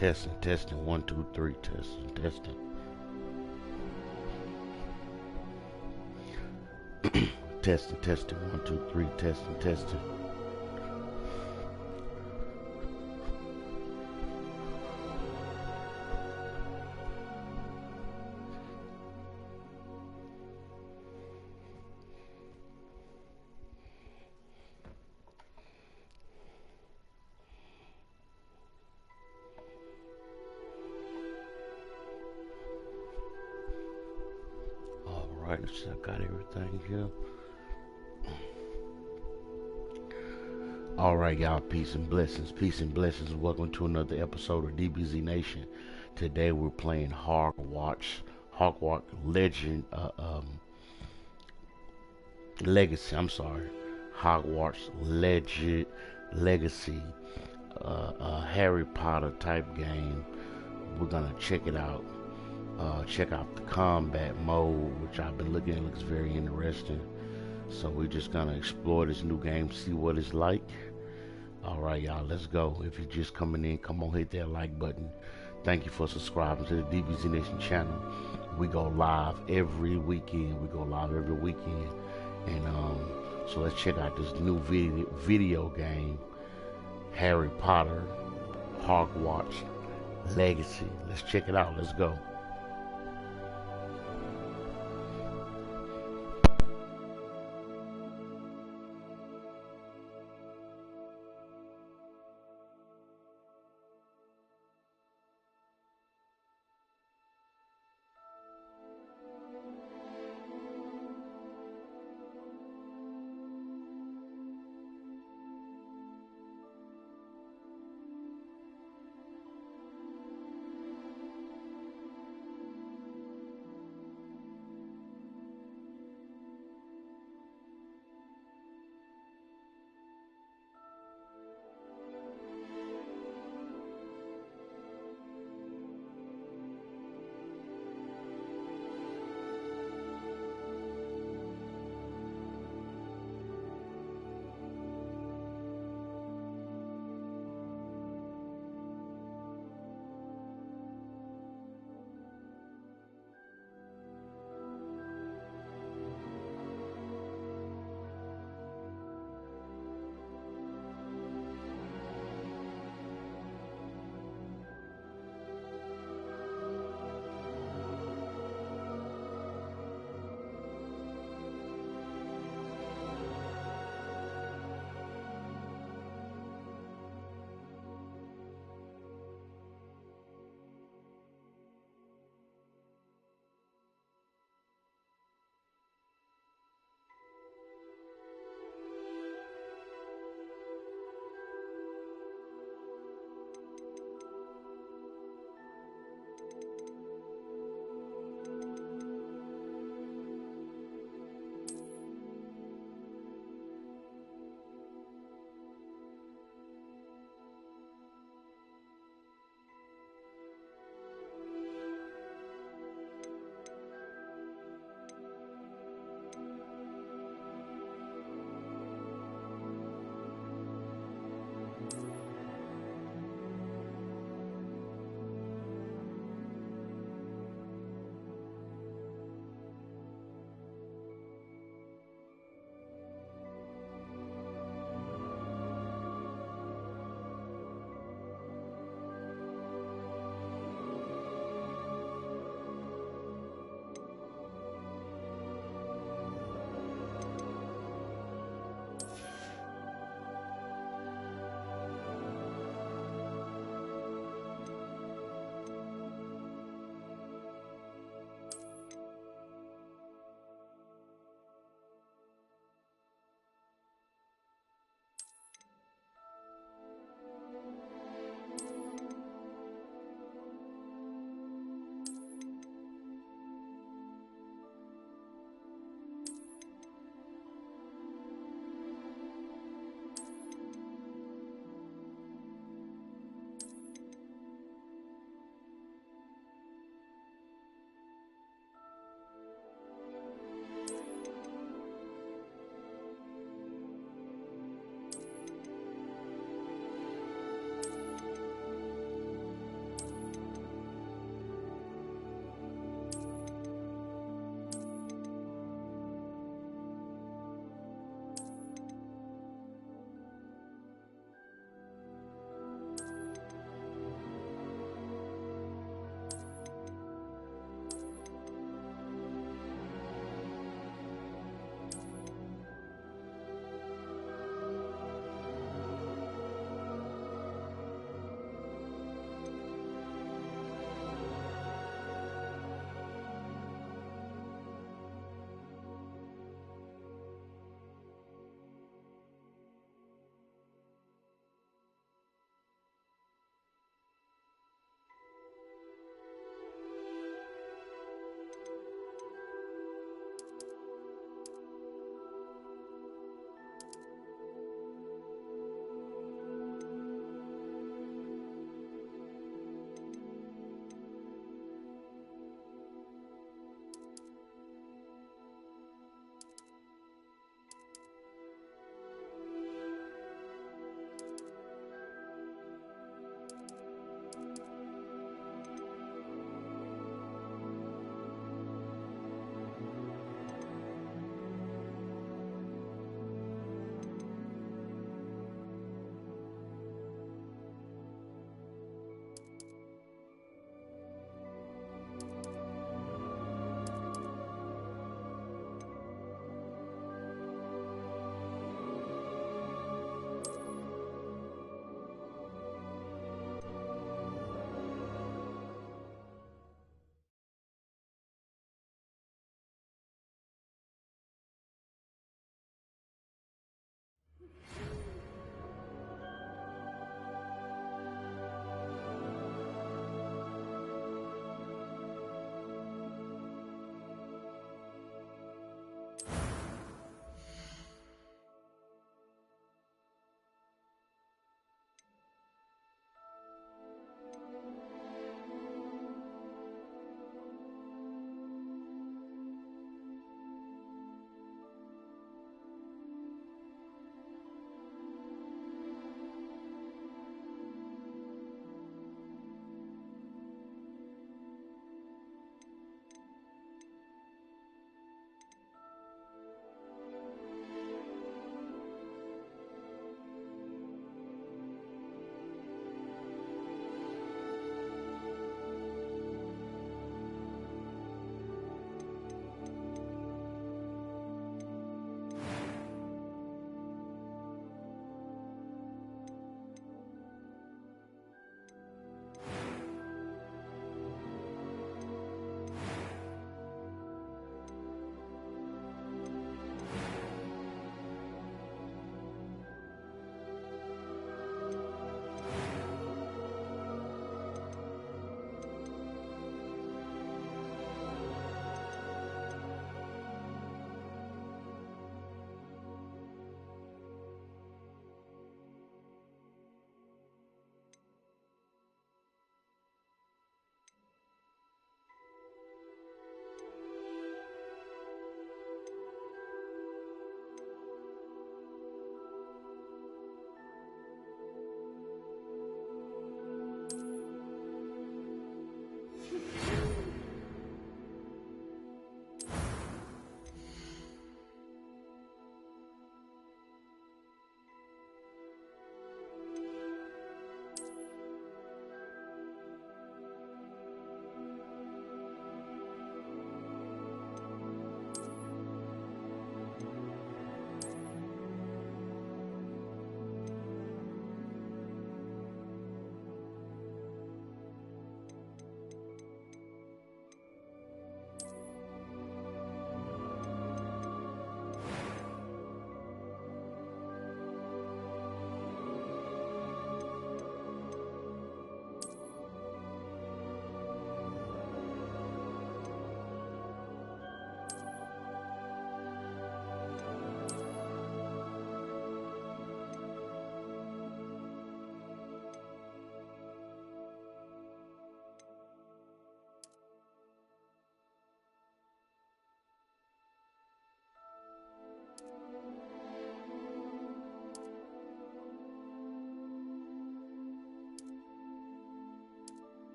Testing, testing, one, two, three, testing, testing. Testing, testing, one, two, three, testing, testing. Alright, so I got everything here. Alright, y'all, peace and blessings. Peace and blessings. Welcome to another episode of DBZ Nation. Today we're playing Hogwarts Legend, Legacy. I'm sorry, Hogwarts Legacy, Harry Potter type game. We're gonna check it out. Check out the combat mode, which I've been looking at. It looks very interesting. So we're just gonna explore this new game, see what it's like. Alright, y'all, let's go. If you're just coming in, come on, hit that like button. Thank you for subscribing to the DBZ Nation channel. We go live every weekend. And so let's check out this new video game, Harry Potter Hogwarts Legacy. Let's check it out. Let's go.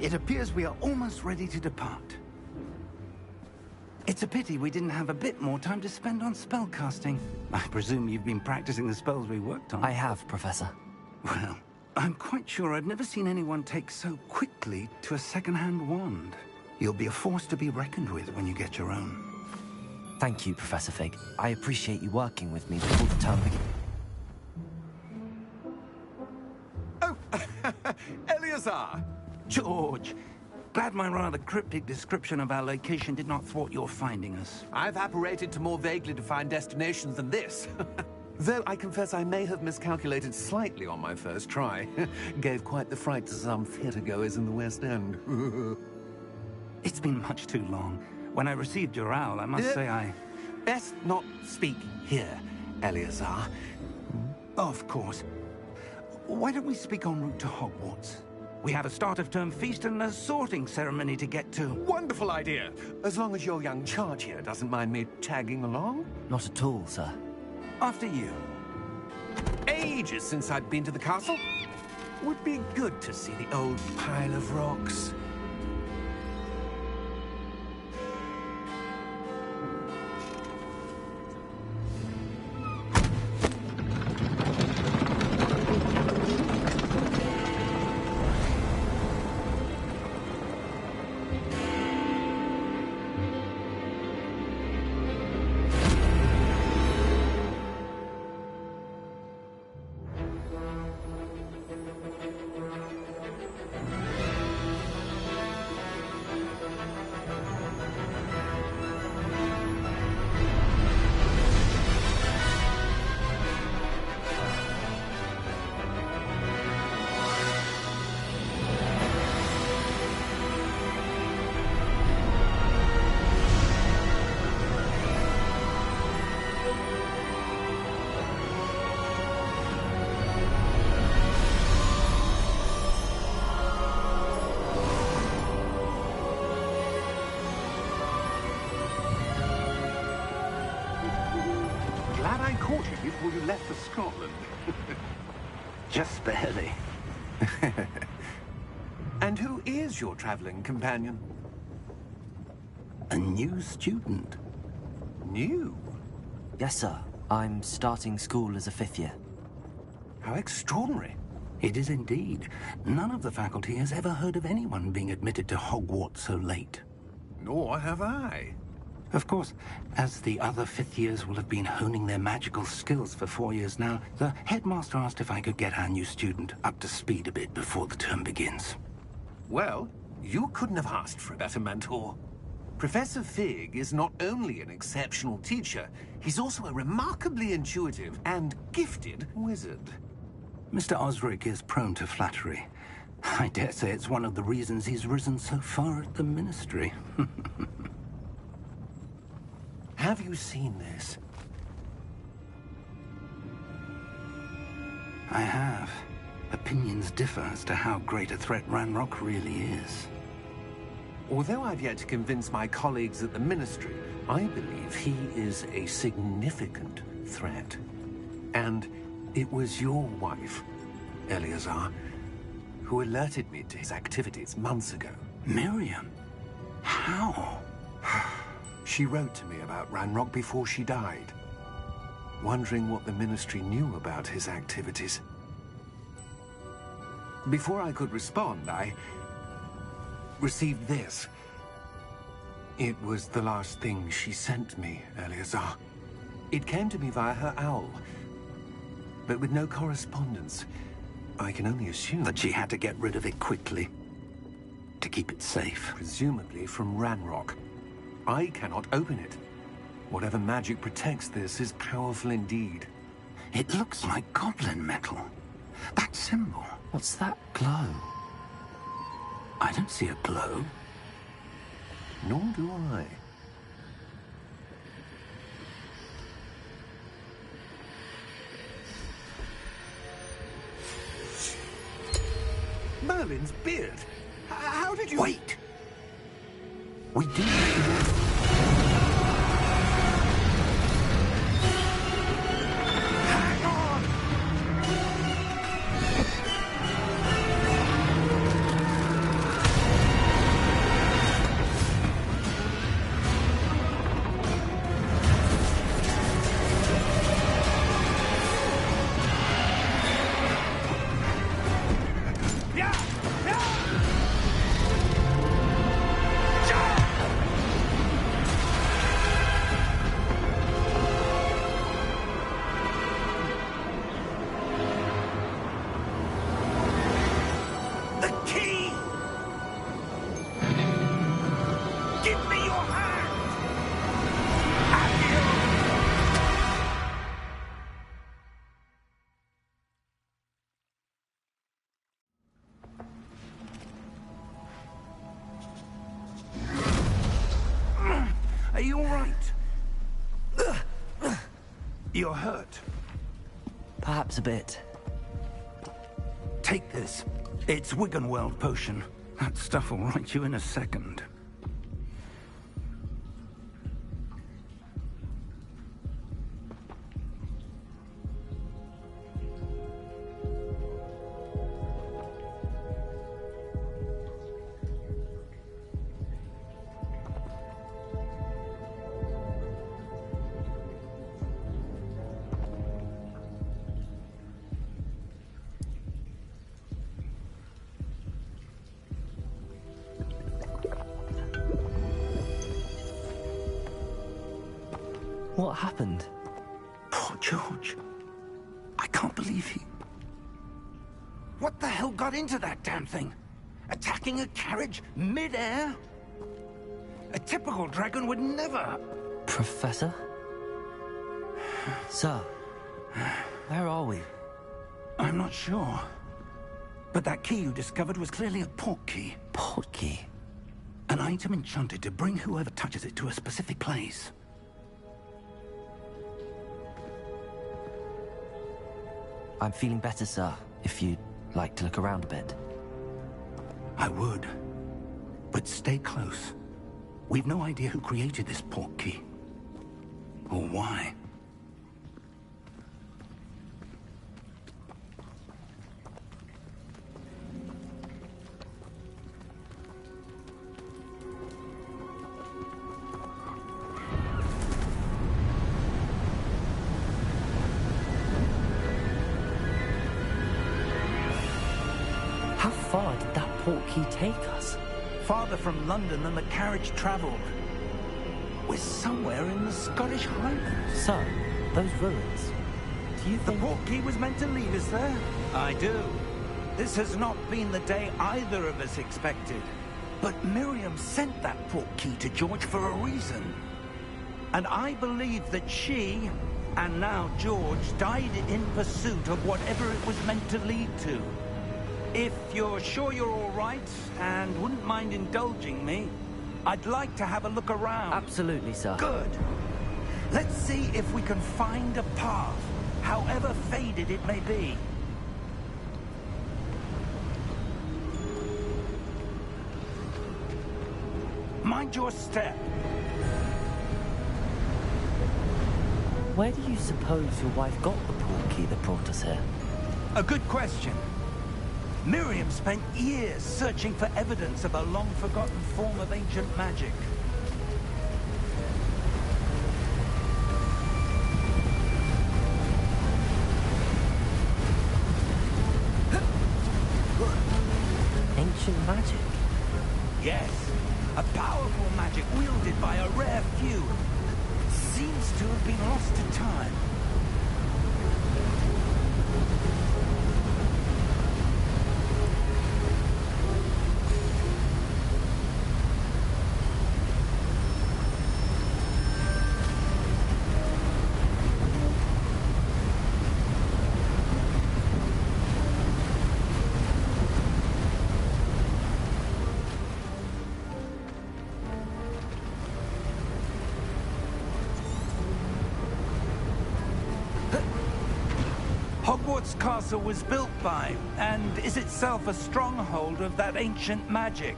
It appears we are almost ready to depart. It's a pity we didn't have a bit more time to spend on spellcasting. I presume you've been practicing the spells we worked on. I have, Professor. Well, I'm quite sure I've never seen anyone take so quickly to a second-hand wand. You'll be a force to be reckoned with when you get your own. Thank you, Professor Fig. I appreciate you working with me before the term begins. Oh, Eleazar! George! Glad my rather cryptic description of our location did not thwart your finding us. I've apparated to more vaguely defined destinations than this. Though I confess I may have miscalculated slightly on my first try. Gave quite the fright to some theatre-goers in the West End. It's been much too long. When I received your owl, I must say I... Best not speak here, Eleazar. Of course. Why don't we speak en route to Hogwarts? We have a start-of-term feast and a sorting ceremony to get to. Wonderful idea! As long as your young charge here doesn't mind me tagging along. Not at all, sir. After you. Ages since I'd been to the castle. Would be good to see the old pile of rocks. Glad I caught you before you left for Scotland. Just barely. And who is your traveling companion? A new student. New? Yes, sir. I'm starting school as a 5th year. How extraordinary. It is indeed. None of the faculty has ever heard of anyone being admitted to Hogwarts so late. Nor have I. Of course, as the other 5th years will have been honing their magical skills for 4 years now, the headmaster asked if I could get our new student up to speed a bit before the term begins. Well, you couldn't have asked for a better mentor. Professor Fig is not only an exceptional teacher, he's also a remarkably intuitive and gifted wizard. Mr. Osric is prone to flattery. I dare say it's one of the reasons he's risen so far at the Ministry. Have you seen this? I have. Opinions differ as to how great a threat Ranrock really is. Although I've yet to convince my colleagues at the Ministry, I believe he is a significant threat. And it was your wife, Eleazar, who alerted me to his activities months ago. Miriam? How? She wrote to me about Ranrock before she died, wondering what the Ministry knew about his activities. Before I could respond, I received this. It was the last thing she sent me, Eleazar. It came to me via her owl, but with no correspondence. I can only assume That she had to get rid of it quickly, to keep it safe. presumably from Ranrock. I cannot open it. Whatever magic protects this is powerful indeed. It looks like goblin metal. That symbol. What's that glow? I don't see a glow. Nor do I. Merlin's beard. How did you... Wait! We do... Hang on! you all right? You're hurt. Perhaps a bit. Take this. It's Wiggenweld potion. That stuff will right you in a second. What happened? Poor George. I can't believe he... What the hell got into that damn thing? Attacking a carriage mid-air? A typical dragon would never... Professor? Sir, where are we? I'm not sure. But that key you discovered was clearly a port key. Port key? An item enchanted to bring whoever touches it to a specific place. I'm feeling better, sir, if you'd like to look around a bit. I would. But stay close. We've no idea who created this port key. Or why. How far did that port key take us? Farther from London than the carriage travelled. We're somewhere in the Scottish Highlands. Sir, those ruins. Do you The think... port key was meant to lead us there? I do. This has not been the day either of us expected. But Miriam sent that port key to George for a reason. And I believe that she, and now George, died in pursuit of whatever it was meant to lead to. If you're sure you're all right, and wouldn't mind indulging me, I'd like to have a look around. Absolutely, sir. Good. Let's see if we can find a path, however faded it may be. Mind your step. Where do you suppose your wife got the port key that brought us here? A good question. Miriam spent years searching for evidence of a long-forgotten form of ancient magic. Ancient magic? Yes, a powerful magic wielded by a rare few. Seems to have been lost to time. Hogwarts Castle was built by, and is itself a stronghold of that ancient magic.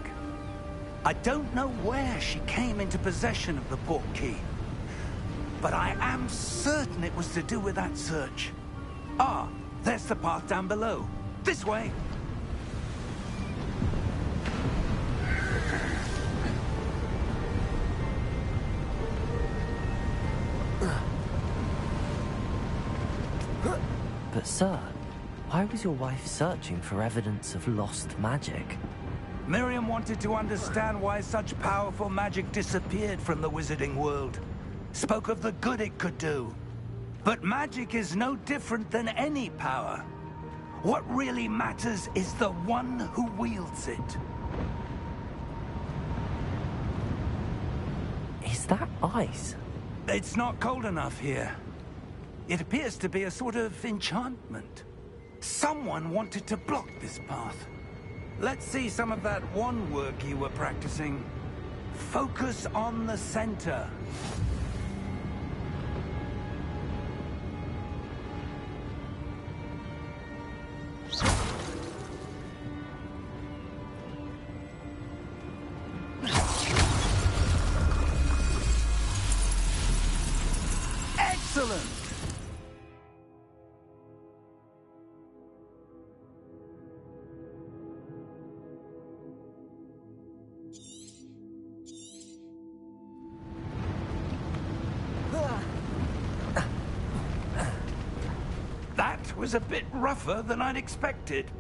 I don't know where she came into possession of the port key, but I am certain it was to do with that search. Ah, there's the path down below. This way. But sir, why was your wife searching for evidence of lost magic? Miriam wanted to understand why such powerful magic disappeared from the wizarding world. Spoke of the good it could do. But magic is no different than any power. What really matters is the one who wields it. Is that ice? It's not cold enough here. It appears to be a sort of enchantment. Someone wanted to block this path. Let's see some of that wand work you were practicing. Focus on the center. Excellent! That was a bit rougher than I'd expected.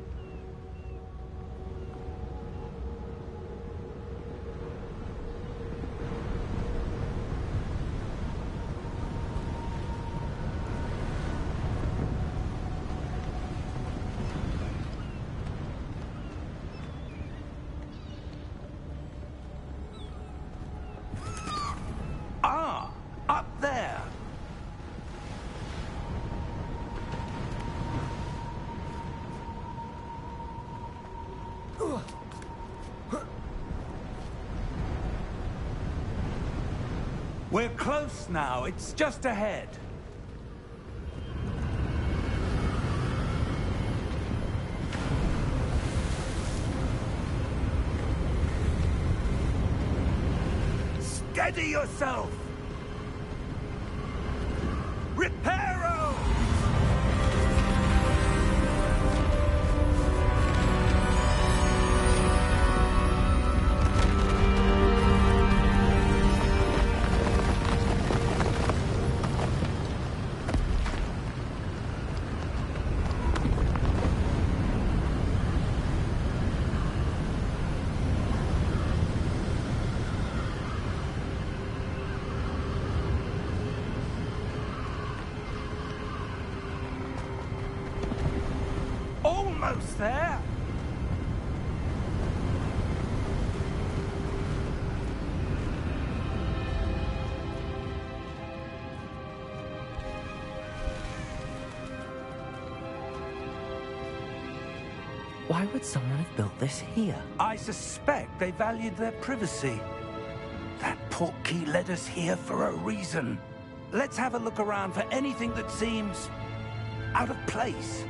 Ah, up there. We're close now. It's just ahead. Steady yourself! Reparo! Almost there. Why would someone have built this here? I suspect they valued their privacy. That portkey led us here for a reason. Let's have a look around for anything that seems out of place.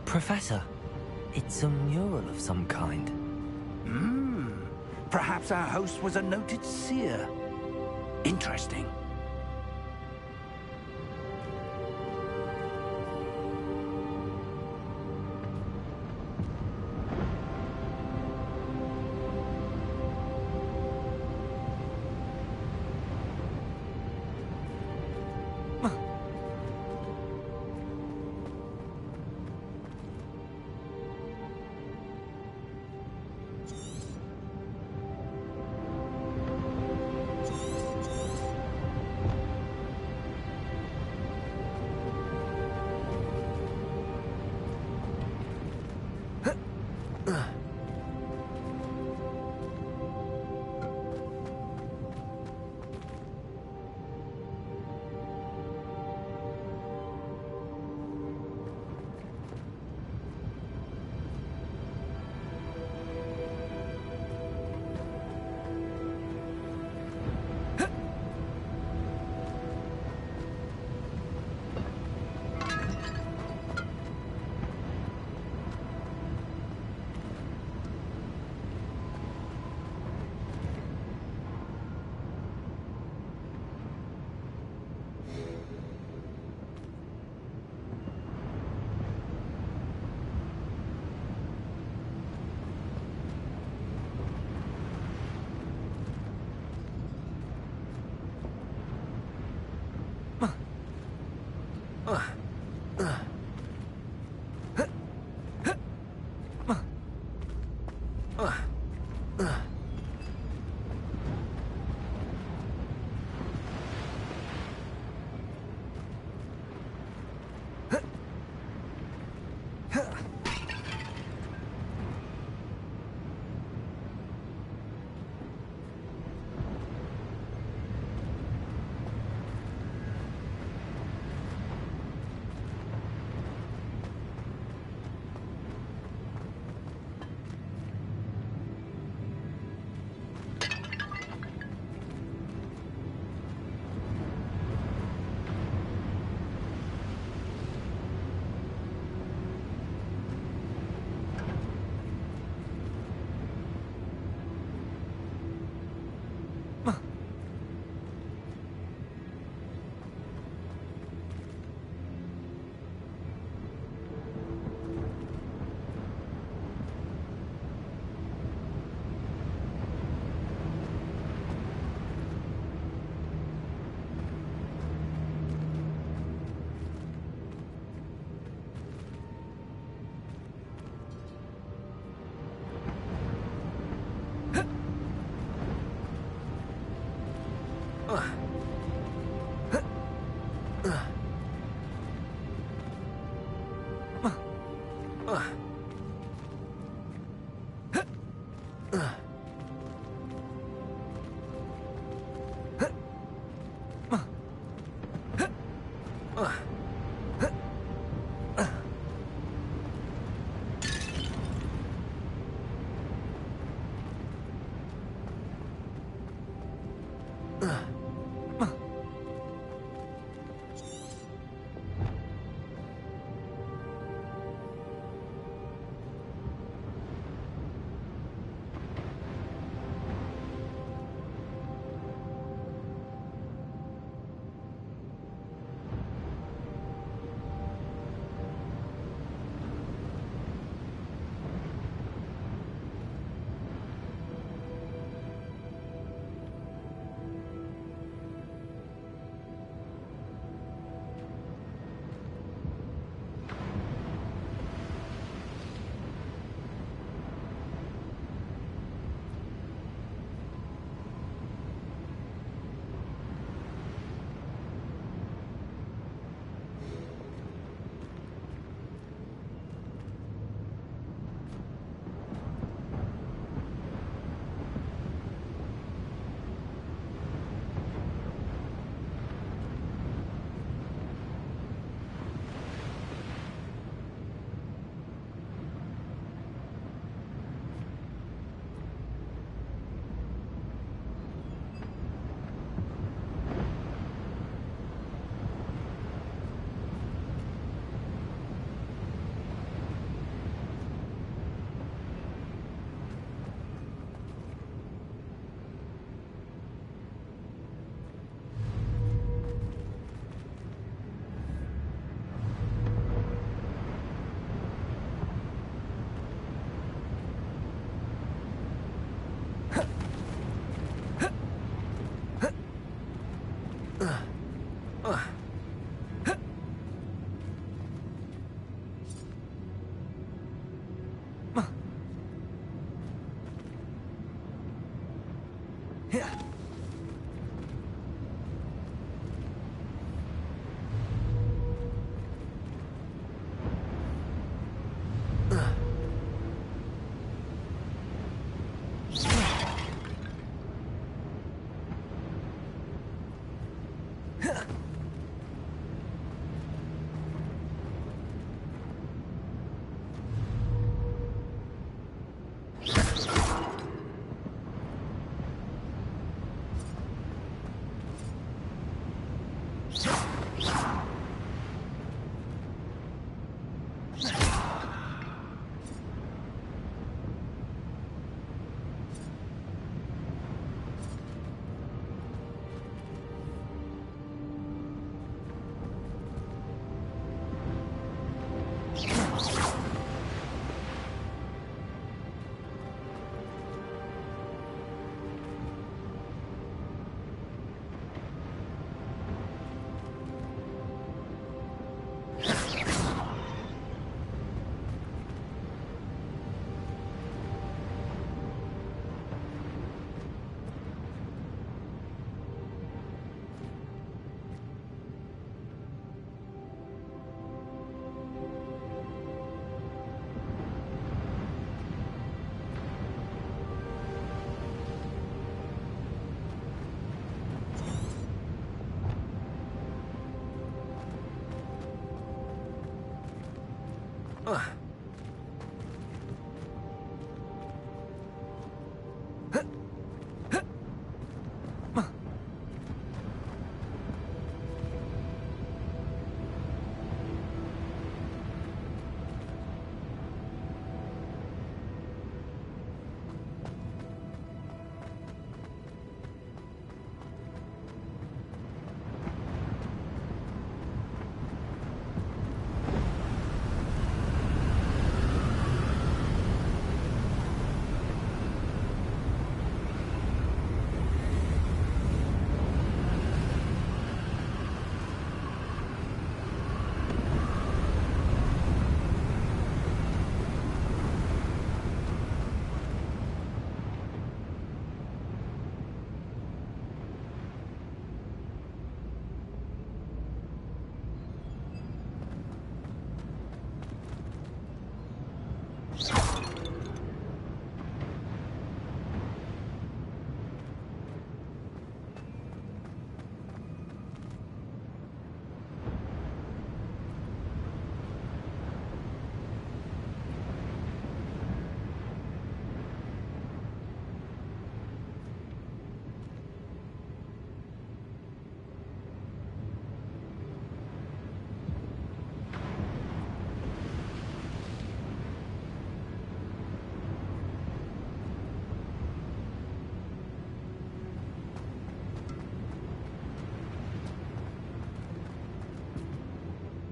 Professor, it's a mural of some kind. Perhaps our host was a noted seer. Interesting.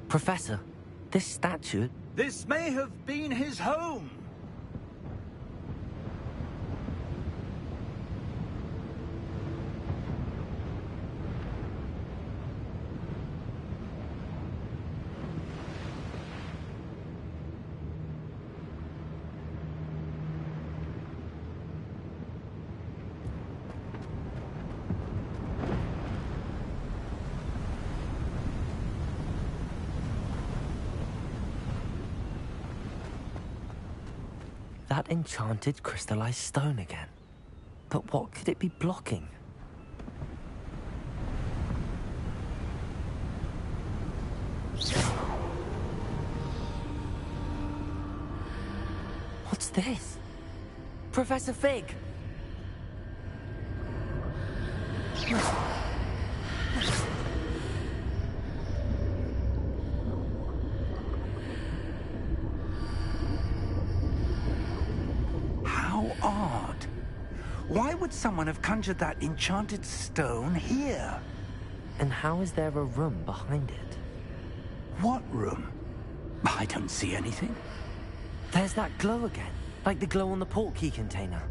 Professor, this statue... This may have been his home. That enchanted crystallized stone again. But what could it be blocking? What's this? Professor Fig! Odd. Why would someone have conjured that enchanted stone here? And how is there a room behind it? What room? I don't see anything. There's that glow again, like the glow on the portkey container.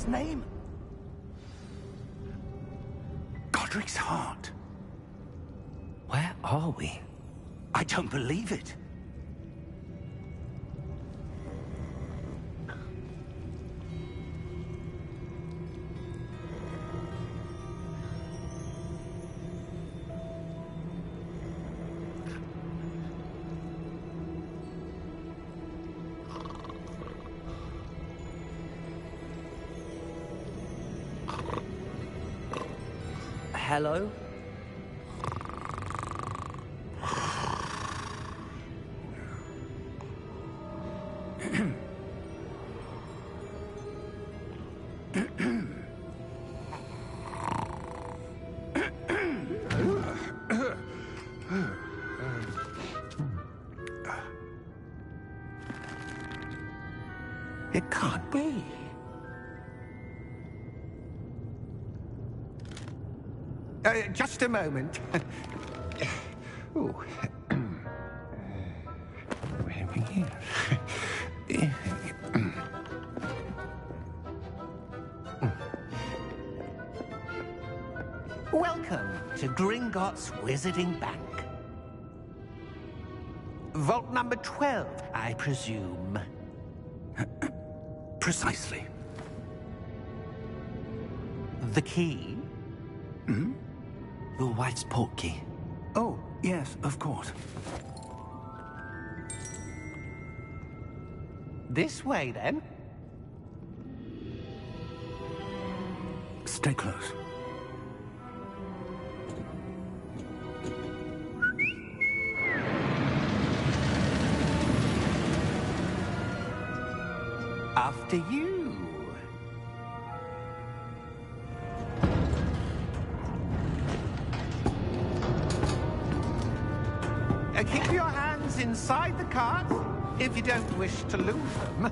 Name? Godric's heart. Where are we? I don't believe it. Hello? It can't be. Just a moment. Ooh. Over here. Welcome to Gringotts Wizarding Bank. Vault number 12, I presume. Precisely. The key? Your wife's portkey. Oh, yes, of course. This way, then. Stay close. After you. Keep your hands inside the cart if you don't wish to lose them.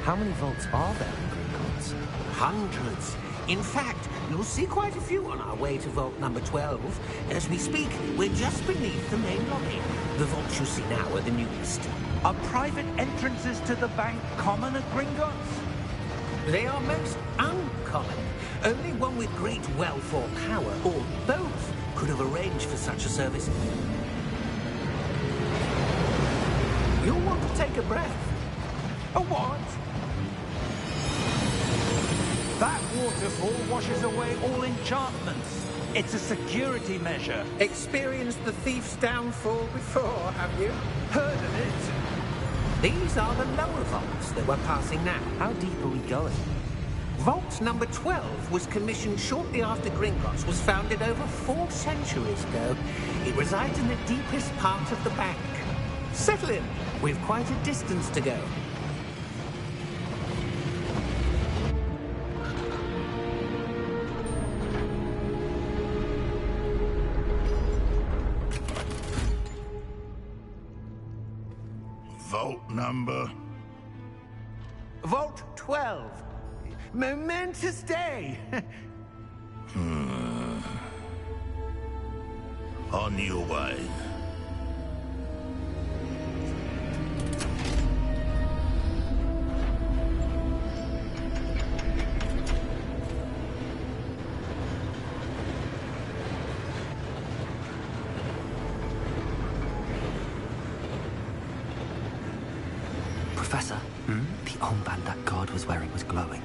How many vaults are there in Gringotts? Hundreds. In fact, you'll see quite a few on our way to vault number 12. As we speak, we're just beneath the main lobby. The vaults you see now are the newest. Are private entrances to the bank common at Gringotts? They are most uncommon. Only one with great wealth or power, or both, could have arranged for such a service. You'll want to take a breath. A what? That waterfall washes away all enchantments. It's a security measure. Experienced the thief's downfall before, have you? Heard of it? These are the lower vaults that we're passing now. How deep are we going? Vault number 12 was commissioned shortly after Gringotts was founded over 4 centuries ago. It resides in the deepest part of the bank. Settle in. We've quite a distance to go. Vault number? Vault 12. Momentous day. On your way. Professor, the armband that guard was wearing was glowing.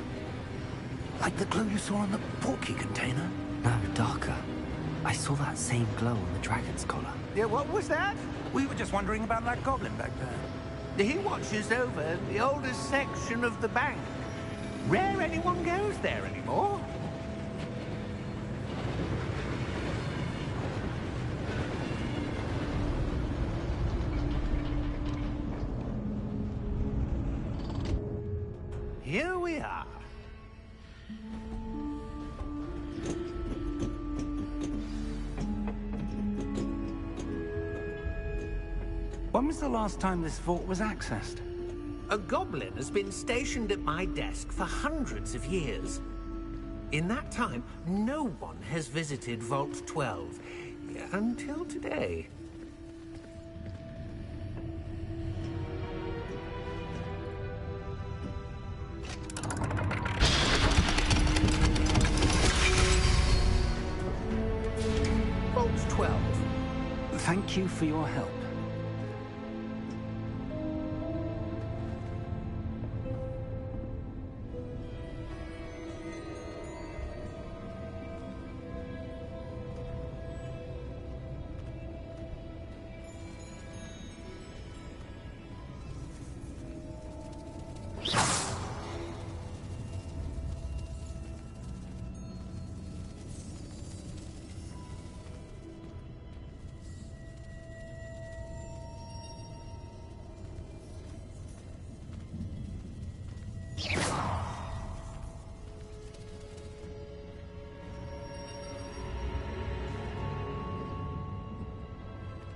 Like the glow you saw on the portkey container? No, darker. I saw that same glow on the dragon's collar. Yeah, what was that? We were just wondering about that goblin back there. He watches over the oldest section of the bank. Rare anyone goes there anymore. Here we are. When was the last time this vault was accessed? A goblin has been stationed at my desk for hundreds of years. In that time, no one has visited Vault 12 until today. Vault 12. Thank you for your help.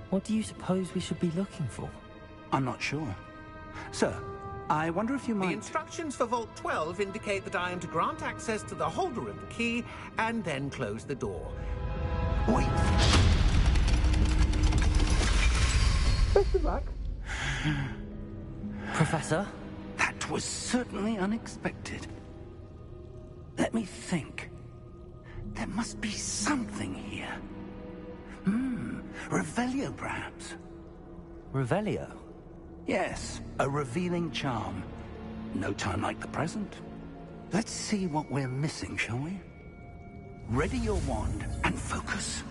What do you suppose we should be looking for? I'm not sure. Sir, I wonder if you The might... instructions for Vault 12 indicate that I am to grant access to the holder of the key and then close the door. Wait! Best of luck. Professor? That was certainly unexpected. Let me think. There must be something here. Revelio, perhaps? Revelio? Yes, a revealing charm. No time like the present. Let's see what we're missing, shall we? Ready your wand and focus.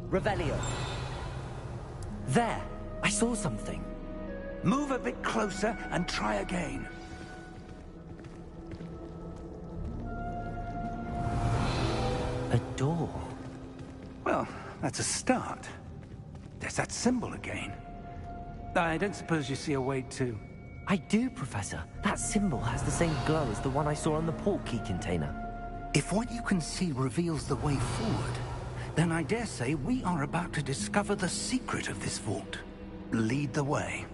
Revelio. There! I saw something. Move a bit closer and try again. A door. Well, that's a start. There's that symbol again. I don't suppose you see a way to... I do, Professor. That symbol has the same glow as the one I saw on the portkey container. If what you can see reveals the way forward, then I dare say we are about to discover the secret of this vault. Lead the way.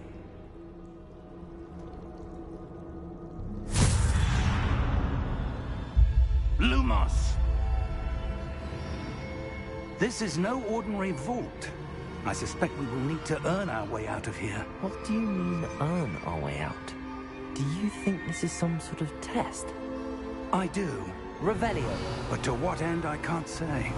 Lumos! This is no ordinary vault. I suspect we will need to earn our way out of here. What do you mean, earn our way out? Do you think this is some sort of test? I do, Revelio. but to what end I can't say.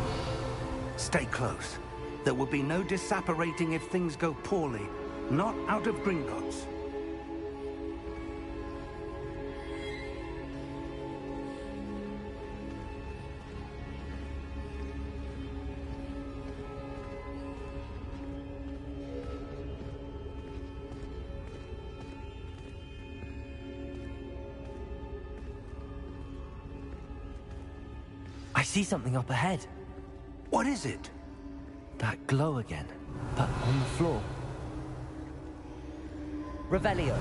Stay close. There will be no disapparating if things go poorly. Not out of Gringotts. I see something up ahead. What is it? That glow again, but on the floor. Revelio.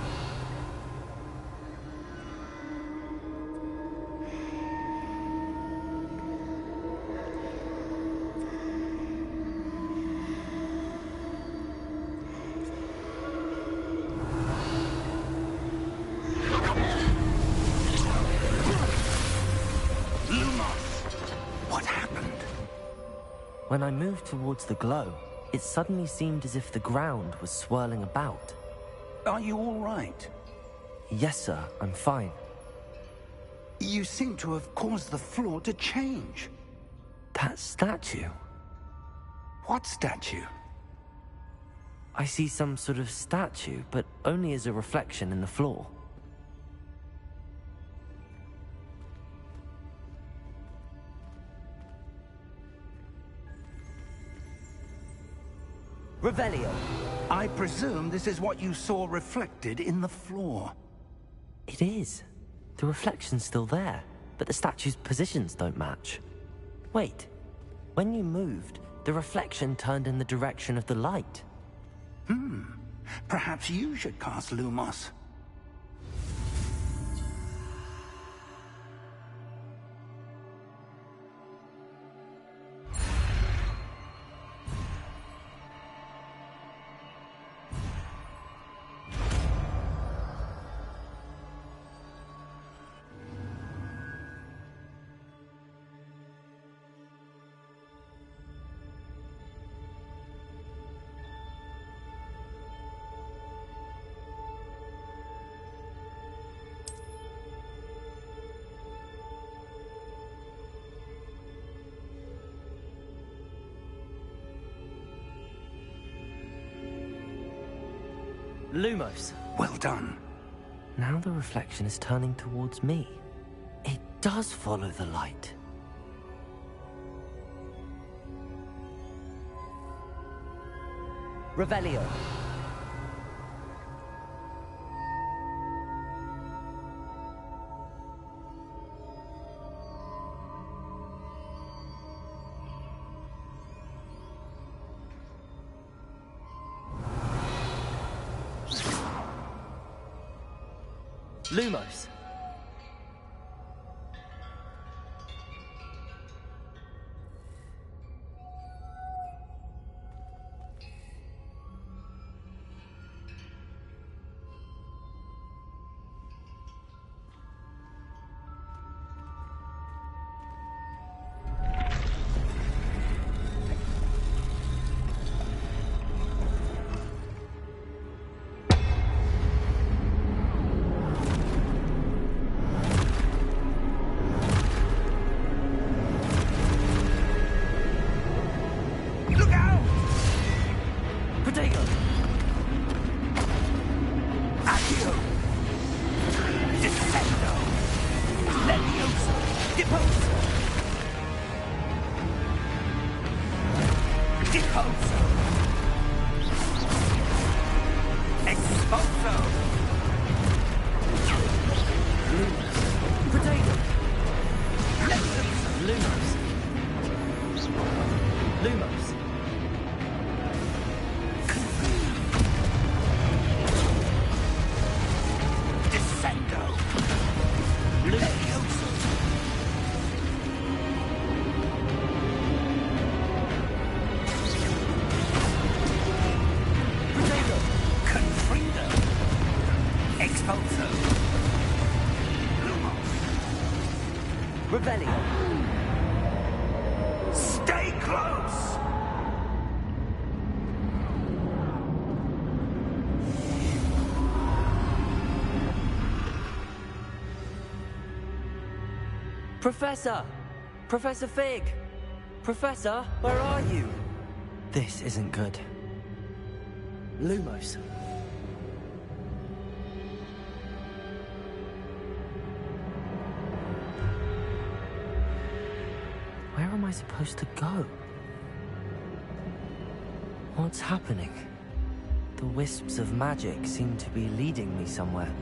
When I moved towards the glow, it suddenly seemed as if the ground was swirling about. Are you all right? Yes, sir, I'm fine. You seem to have caused the floor to change. That statue? What statue? I see some sort of statue, but only as a reflection in the floor. Revelio. I presume this is what you saw reflected in the floor. It is. The reflection's still there, but the statue's positions don't match. Wait. When you moved, the reflection turned in the direction of the light. Perhaps you should cast Lumos. Lumos. Well done. Now the reflection is turning towards me. It does follow the light. Revelio. Lumos. Stay close! Professor! Professor Fig! Professor, where are you? This isn't good. Lumos. Where am I supposed to go? What's happening? The wisps of magic seem to be leading me somewhere.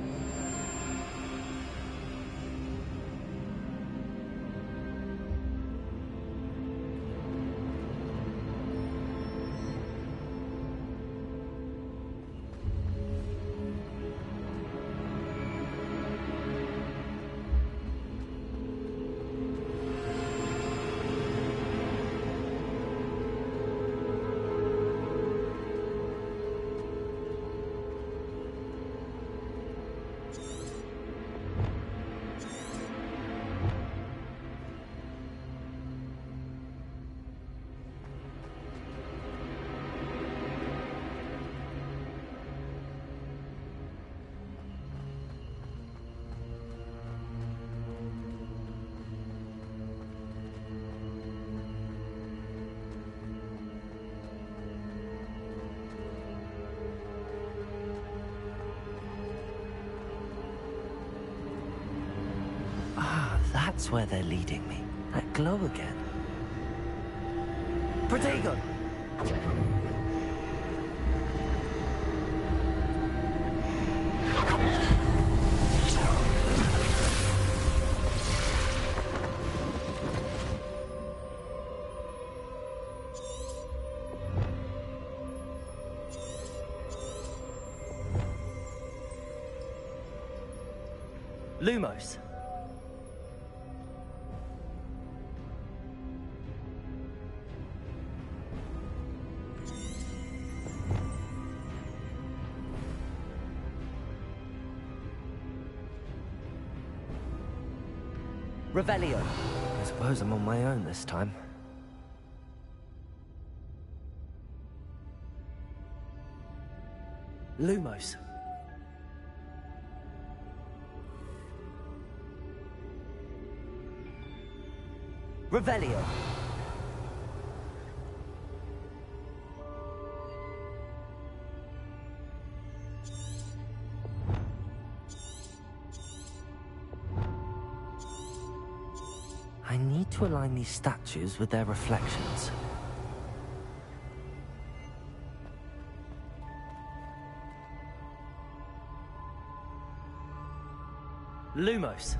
That's where they're leading me. That glow again. Protego! Lumos. Revelio. I suppose I'm on my own this time. Lumos. Revelio. I need to align these statues with their reflections. Lumos.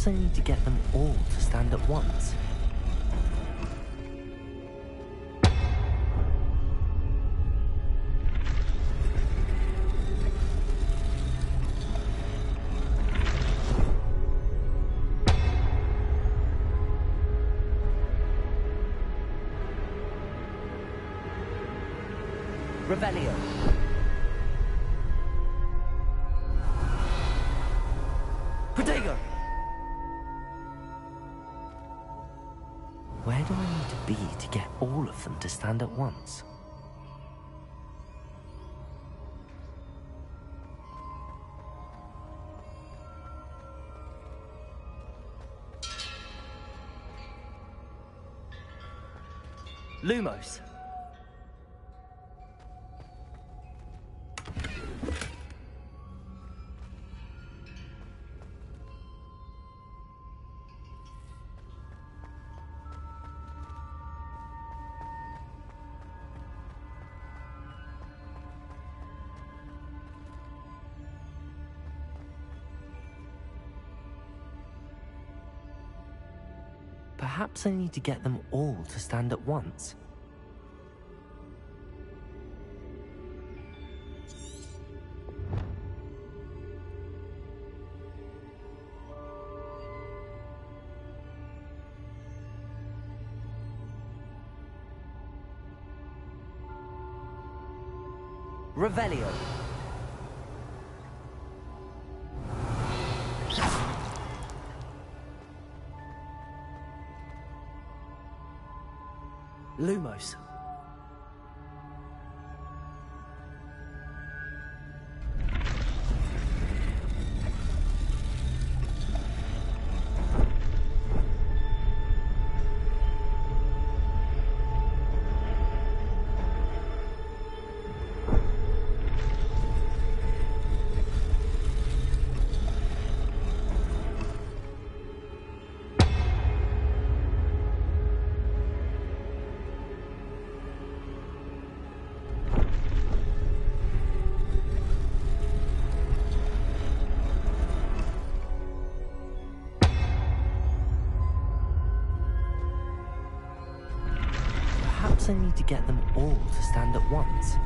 Perhaps I need to get them all to stand at once. Revelio. Protego! Where do I need to be to get all of them to stand at once? Lumos. Perhaps I need to get them all to stand at once. Revelio. Lumos. Perhaps I need to get them all to stand at once.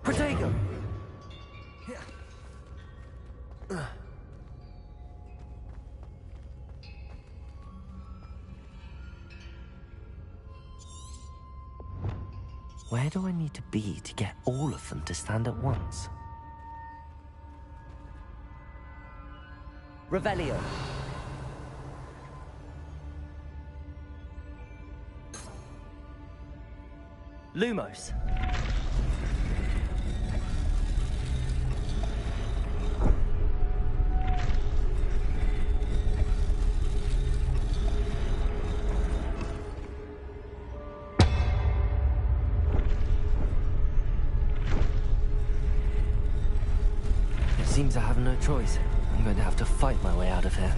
Protego. Where do I need to be to get all of them to stand at once? Revelio. Lumos. Seems I have no choice. I'm going to have to fight my way out of here.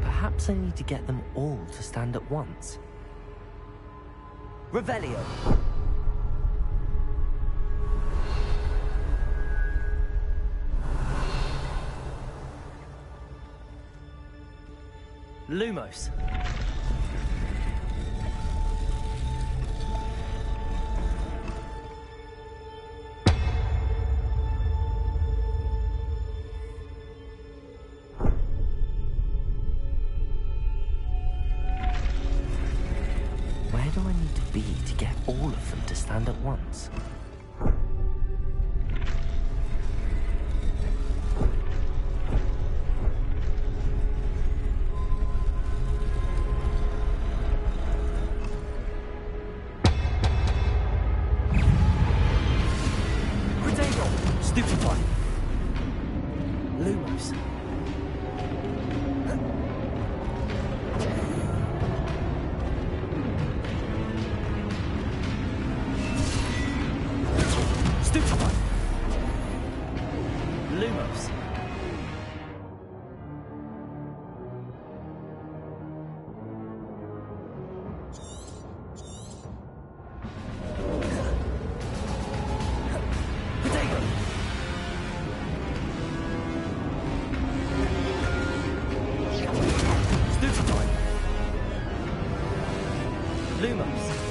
Perhaps I need to get them all to stand at once. Revelio. Lumos. Where do I need to be to get all of them to stand at once? Protego. Stupefy. Lumos. Stupefy! Lumos!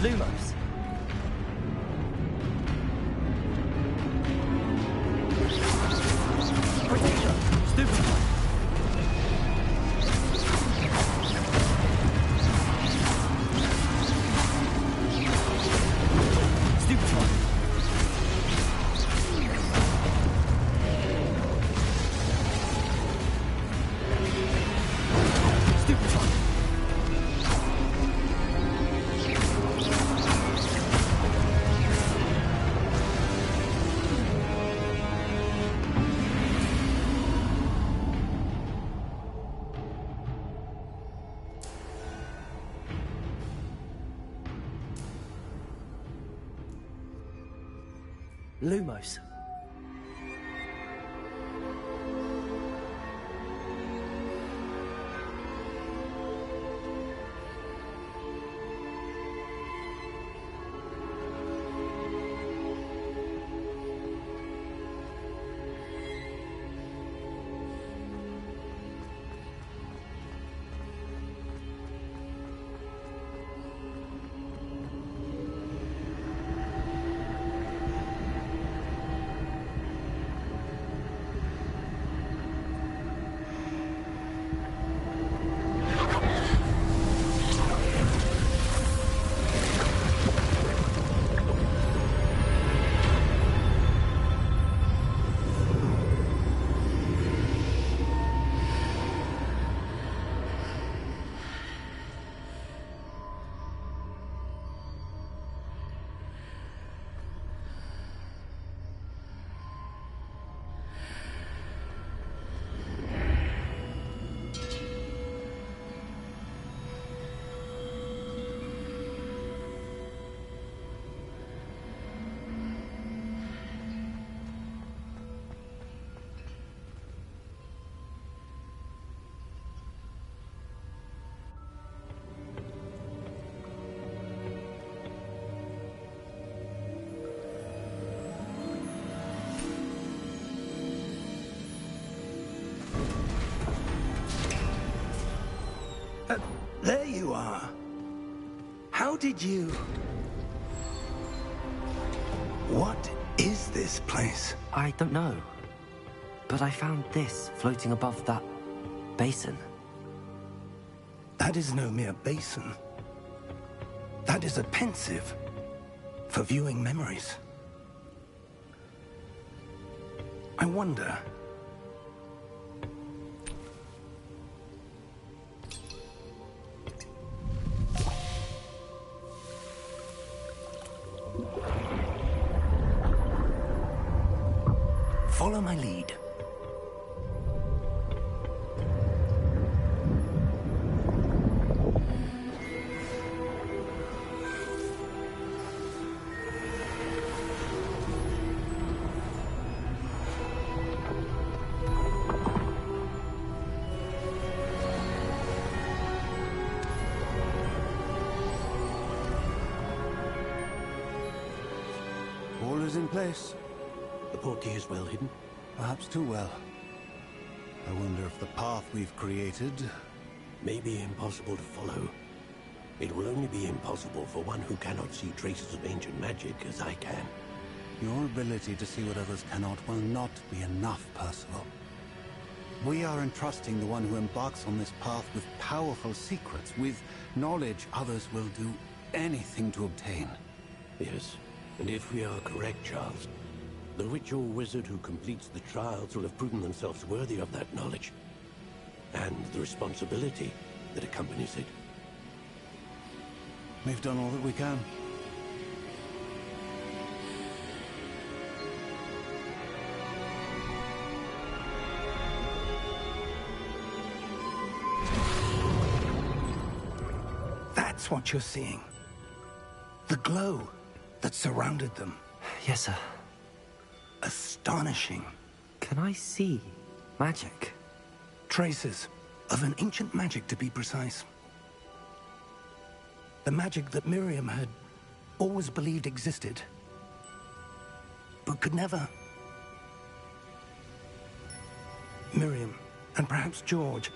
Lumos. Potato. Stupefy. Stupefy. Stupefy. Lumos. There you are. How did you... What is this place? I don't know. But I found this floating above that basin. That is no mere basin. That is a pensive for viewing memories. I wonder... Follow my lead. place. The portkey is well hidden? Perhaps too well. I wonder if the path we've created... may be impossible to follow. It will only be impossible for one who cannot see traces of ancient magic as I can. Your ability to see what others cannot will not be enough, Percival. We are entrusting the one who embarks on this path with powerful secrets, with knowledge others will do anything to obtain. Yes, and if we are correct, Charles, the witch or wizard who completes the trials will have proven themselves worthy of that knowledge, and the responsibility that accompanies it. We've done all that we can. That's what you're seeing. The glow that surrounded them. Yes, sir. Astonishing. Can I see magic? Traces of an ancient magic, to be precise. The magic that Miriam had always believed existed, but could never. Miriam, and perhaps George,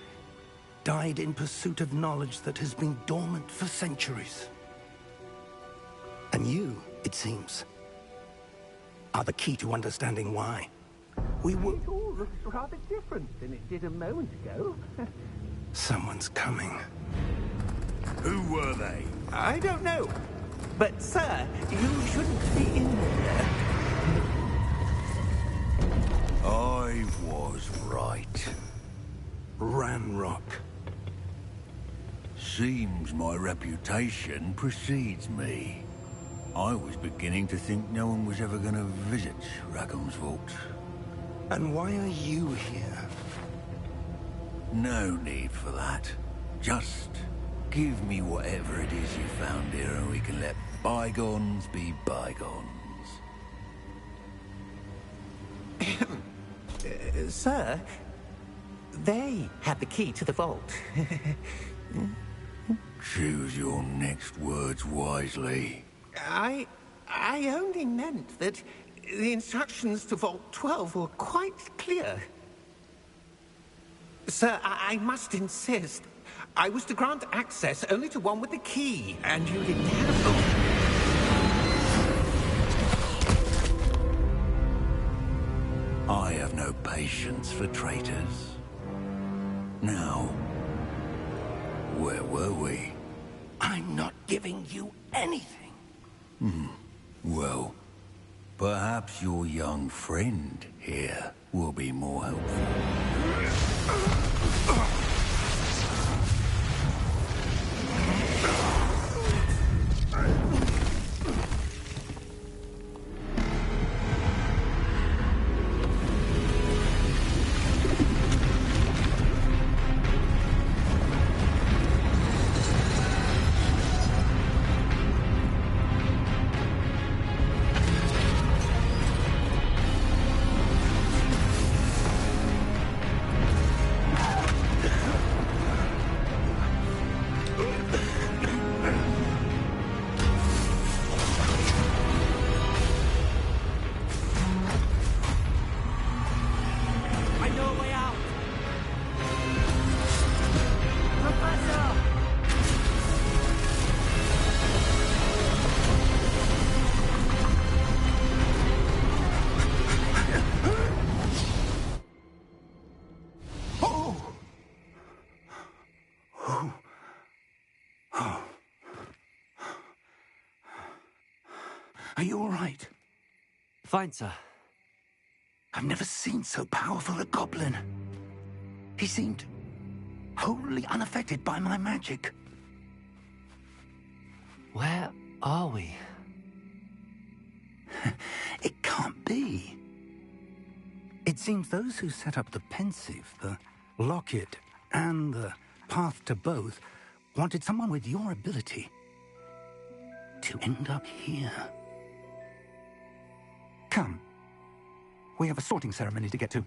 died in pursuit of knowledge that has been dormant for centuries. And you, it seems, are the key to understanding why. We will... It all looks rather different than it did a moment ago. Someone's coming. Who were they? I don't know. But, sir, you shouldn't be in there. I was right. Ranrock. Seems my reputation precedes me. I was beginning to think no one was ever going to visit Rackham's vault. And why are you here? No need for that. Just give me whatever it is you found here and we can let bygones be bygones. Sir, they had the key to the vault. Choose your next words wisely. I only meant that the instructions to Vault 12 were quite clear. Sir, I must insist. I was to grant access only to one with the key, and you didn't have... I have no patience for traitors. Now, where were we? I'm not giving you anything. Well, perhaps your young friend here will be more helpful. Are you all right? Fine, sir. I've never seen so powerful a goblin. He seemed wholly unaffected by my magic. Where are we? It can't be. It seems those who set up the pensive, the locket, and the path to both wanted someone with your ability to end up here. Come. We have a sorting ceremony to get to.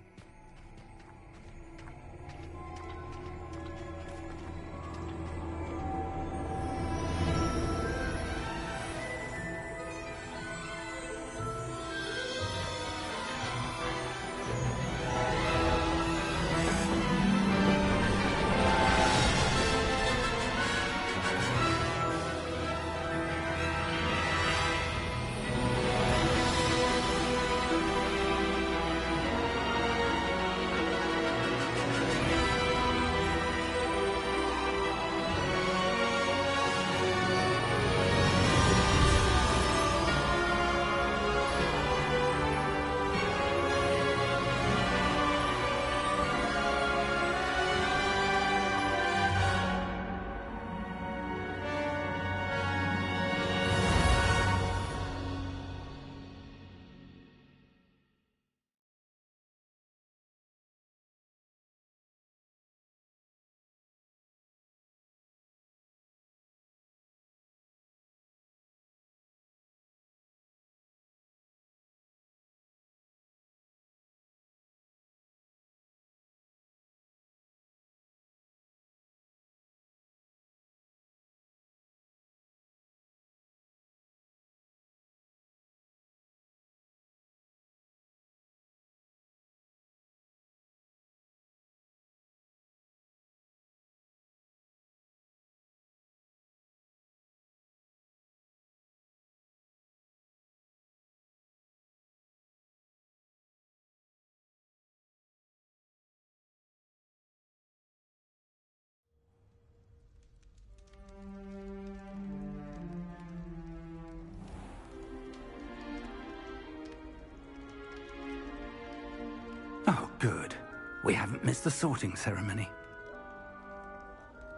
We haven't missed the sorting ceremony.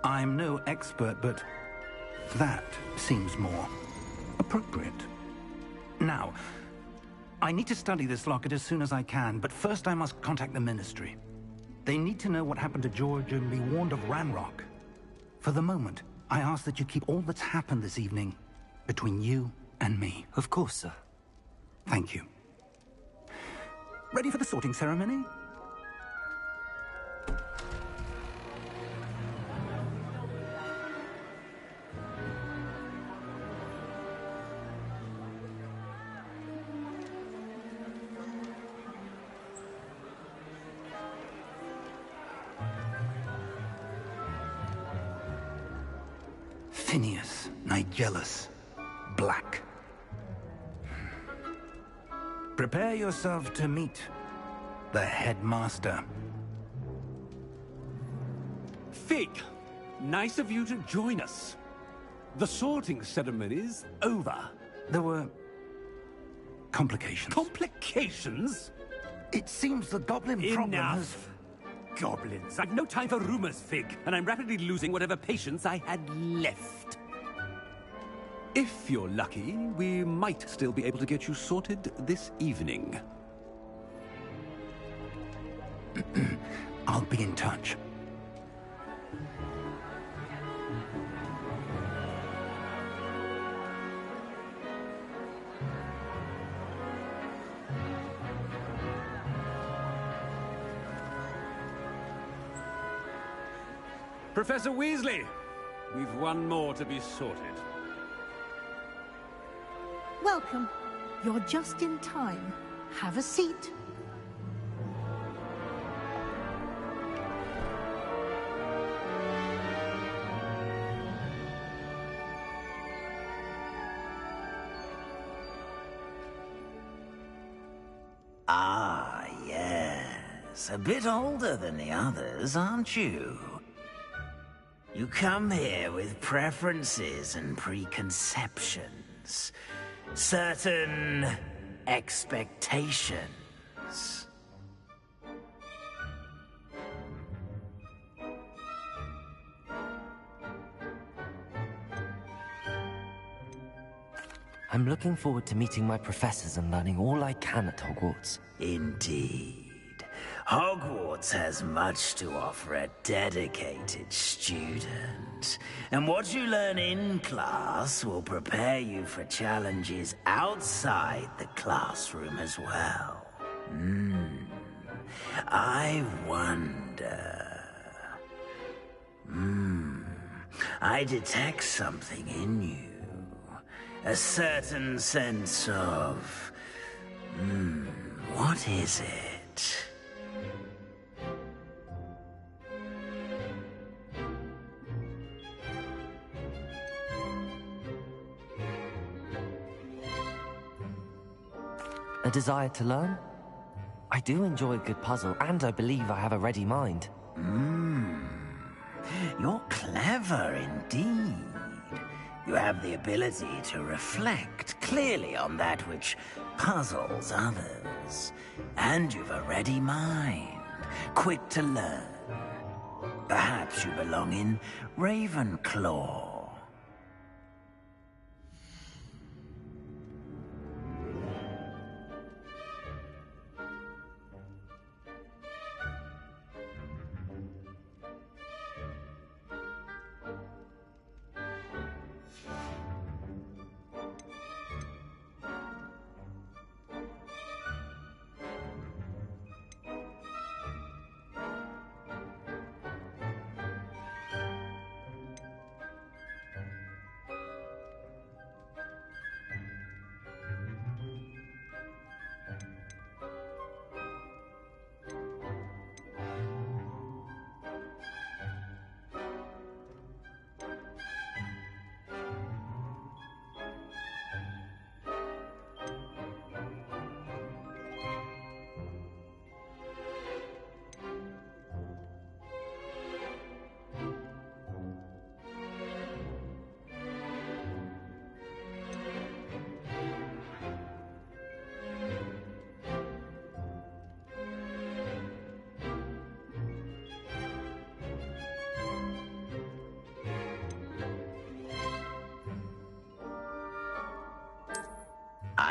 I'm no expert, but that seems more appropriate. Now, I need to study this locket as soon as I can, but first I must contact the Ministry. They need to know what happened to George and be warned of Ranrock. For the moment, I ask that you keep all that's happened this evening between you and me. Of course, sir. Thank you. Ready for the sorting ceremony? Phineas, Nigellus, Black. Prepare yourself to meet the headmaster. Fig, nice of you to join us. The sorting ceremony's over. There were complications. Complications? It seems the goblin problem has... Enough! Goblins. I've no time for rumors, Fig, and I'm rapidly losing whatever patience I had left. If you're lucky, we might still be able to get you sorted this evening. I'll be in touch. Professor Weasley, we've one more to be sorted. Welcome. You're just in time. Have a seat. Ah, yes. A bit older than the others, aren't you? You come here with preferences and preconceptions. Certain expectations. I'm looking forward to meeting my professors and learning all I can at Hogwarts. Indeed. Hogwarts has much to offer a dedicated student. And what you learn in class will prepare you for challenges outside the classroom as well. I wonder... I detect something in you. A certain sense of... what is it? A desire to learn? I do enjoy a good puzzle, and I believe I have a ready mind. You're clever indeed. You have the ability to reflect clearly on that which puzzles others. And you've a ready mind, quick to learn. Perhaps you belong in Ravenclaw.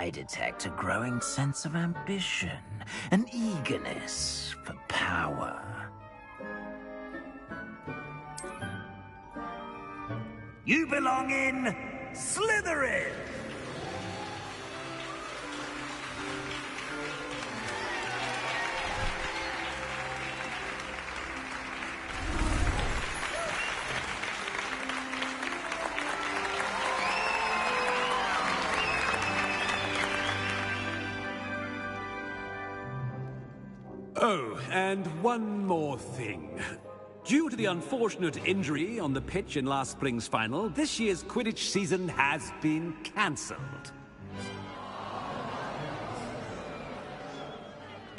I detect a growing sense of ambition, an eagerness for power. You belong in Slytherin! Oh, and one more thing. Due to the unfortunate injury on the pitch in last spring's final, this year's Quidditch season has been cancelled.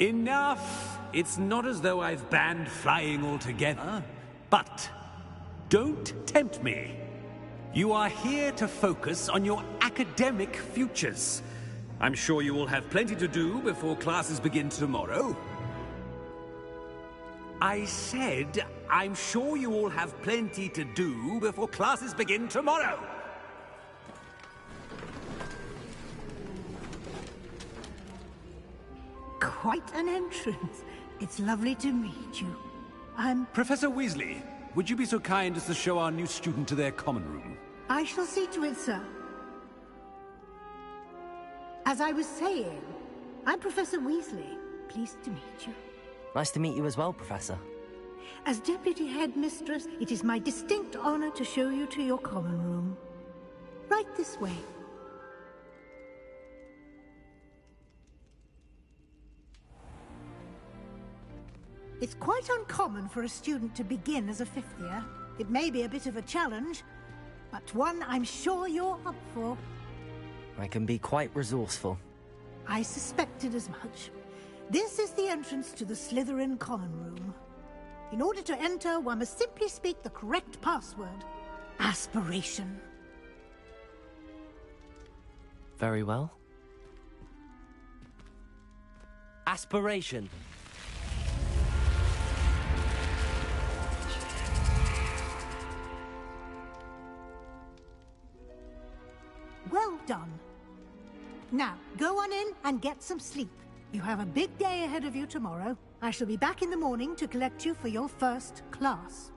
Enough! It's not as though I've banned flying altogether, but don't tempt me. You are here to focus on your academic futures. I'm sure you will have plenty to do before classes begin tomorrow. I said, I'm sure you all have plenty to do before classes begin tomorrow. Quite an entrance. It's lovely to meet you. Professor Weasley, would you be so kind as to show our new student to their common room? I shall see to it, sir. As I was saying, I'm Professor Weasley. Pleased to meet you. Nice to meet you as well, Professor. As Deputy Headmistress, it is my distinct honor to show you to your common room. Right this way. It's quite uncommon for a student to begin as a fifth year. It may be a bit of a challenge, but one I'm sure you're up for. I can be quite resourceful. I suspected as much. This is the entrance to the Slytherin common room. In order to enter, one must simply speak the correct password. Aspiration. Very well. Aspiration. Well done. Now, go on in and get some sleep. You have a big day ahead of you tomorrow. I shall be back in the morning to collect you for your first class.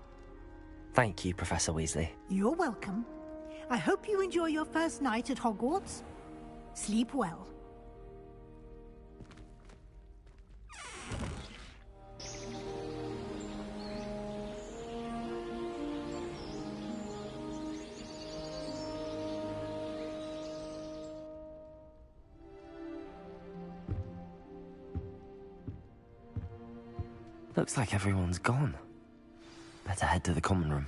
Thank you, Professor Weasley. You're welcome. I hope you enjoy your first night at Hogwarts. Sleep well. Looks like everyone's gone. Better head to the common room.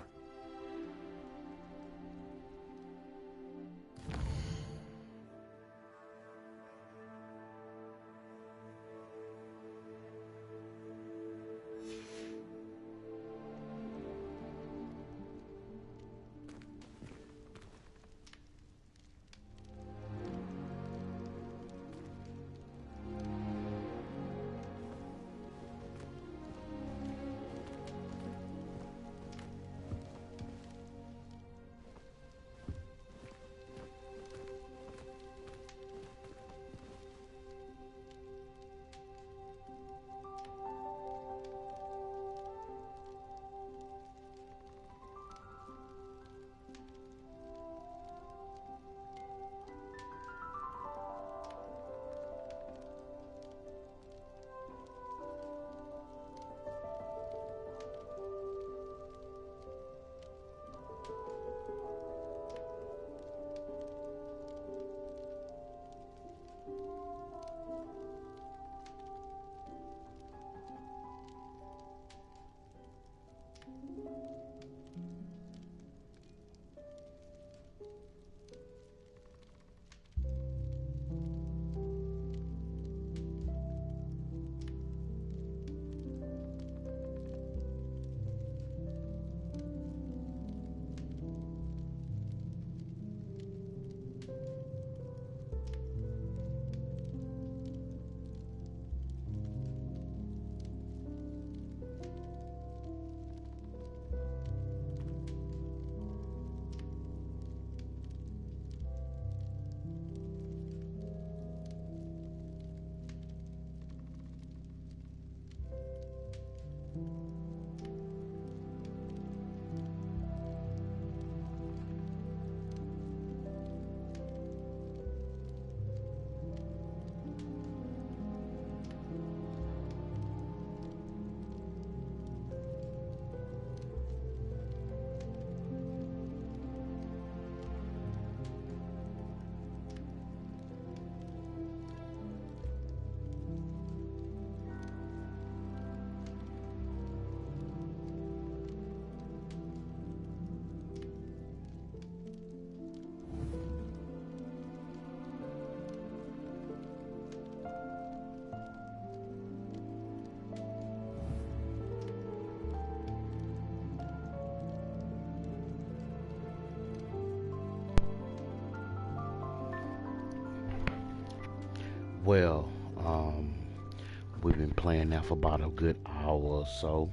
Well, we've been playing now for about a good hour or so.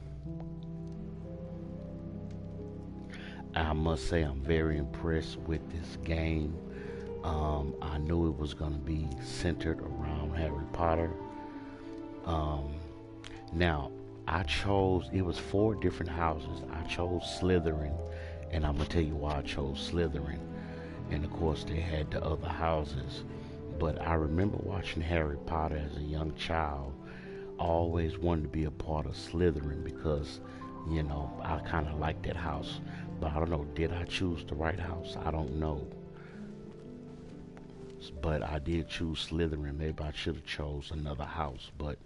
I must say I'm very impressed with this game. I knew it was going to be centered around Harry Potter. Now, it was 4 different houses. I chose Slytherin, and I'm going to tell you why I chose Slytherin. And of course, they had the other houses. But I remember watching Harry Potter as a young child. I always wanted to be a part of Slytherin because, I kind of liked that house. But I don't know, did I choose the right house? I don't know. But I did choose Slytherin. Maybe I should have chose another house. But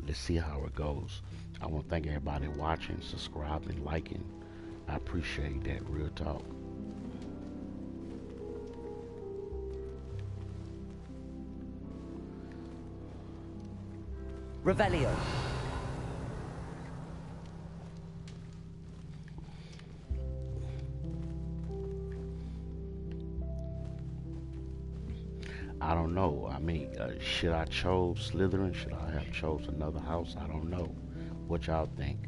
let's see how it goes. I want to thank everybody watching, subscribing, liking. I appreciate that, real talk. Revelio. I don't know. I mean, should I chose Slytherin? Should I have chose another house? I don't know. What y'all think?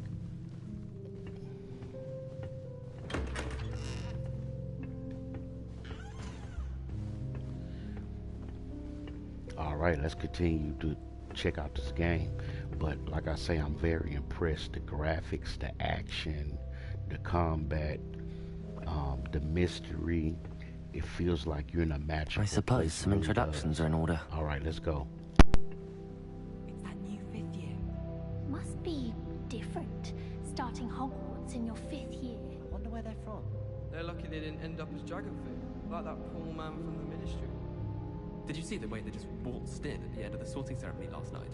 All right, let's continue to check out this game. But like I say, I'm very impressed. The graphics, the action, the combat, the mystery. It feels like you're in a magical I suppose place. some introductions are in order. All right, let's go. It's that new 5th year. Must be different, starting Hogwarts in your 5th year. I wonder where they're from. They're lucky they didn't end up as Dragonfoot, like that poor man from the Ministry. Did you see the way they just waltzed in at the end of the sorting ceremony last night?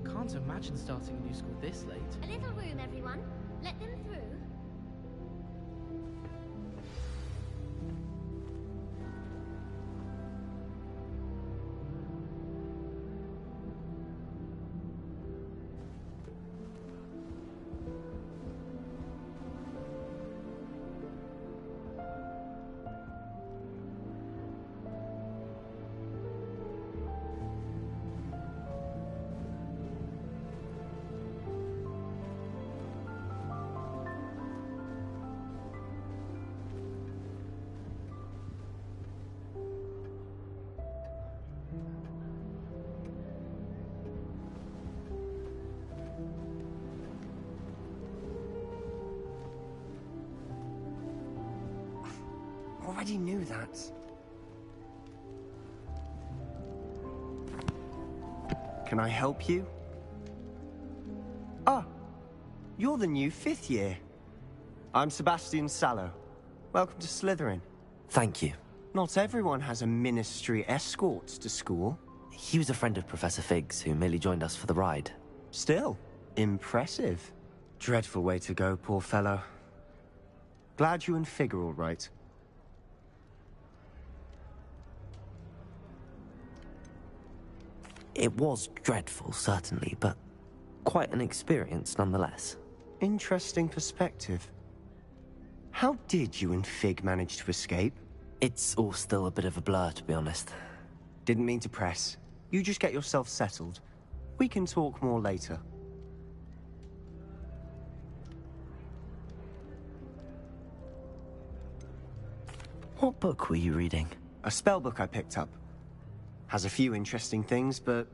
Can't imagine starting a new school this late. A little room, everyone. Let them through. Already knew that. Can I help you? Ah, you're the new 5th year. I'm Sebastian Sallow. Welcome to Slytherin. Thank you. Not everyone has a ministry escort to school. He was a friend of Professor Fig's who merely joined us for the ride. Still, impressive. Dreadful way to go, poor fellow. Glad you and Fig are all right. It was dreadful, certainly, but quite an experience nonetheless. Interesting perspective. How did you and Fig manage to escape? It's all still a bit of a blur, to be honest. Didn't mean to press. You just get yourself settled. We can talk more later. What book were you reading? A spell book I picked up. Has a few interesting things, but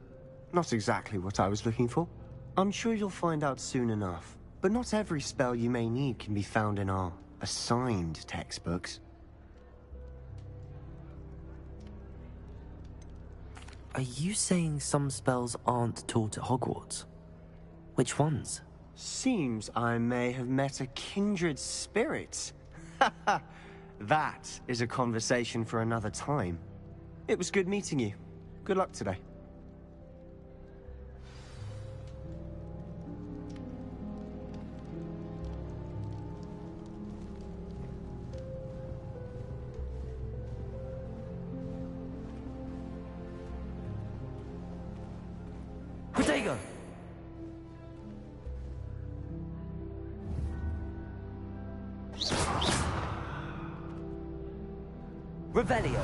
not exactly what I was looking for. I'm sure you'll find out soon enough. But not every spell you may need can be found in our assigned textbooks. Are you saying some spells aren't taught at Hogwarts? Which ones? Seems I may have met a kindred spirit. That is a conversation for another time. It was good meeting you. Good luck today. Protego! Revelio!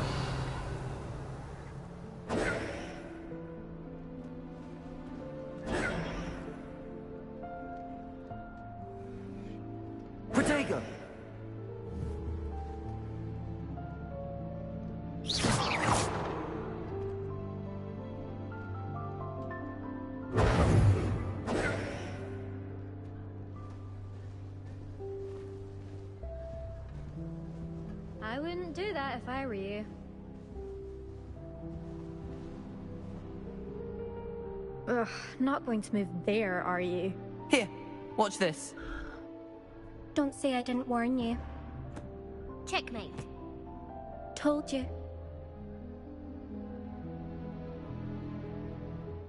I wouldn't do that if I were you. Ugh, not going to move there, are you? Here, watch this. Don't say I didn't warn you. Checkmate. Told you.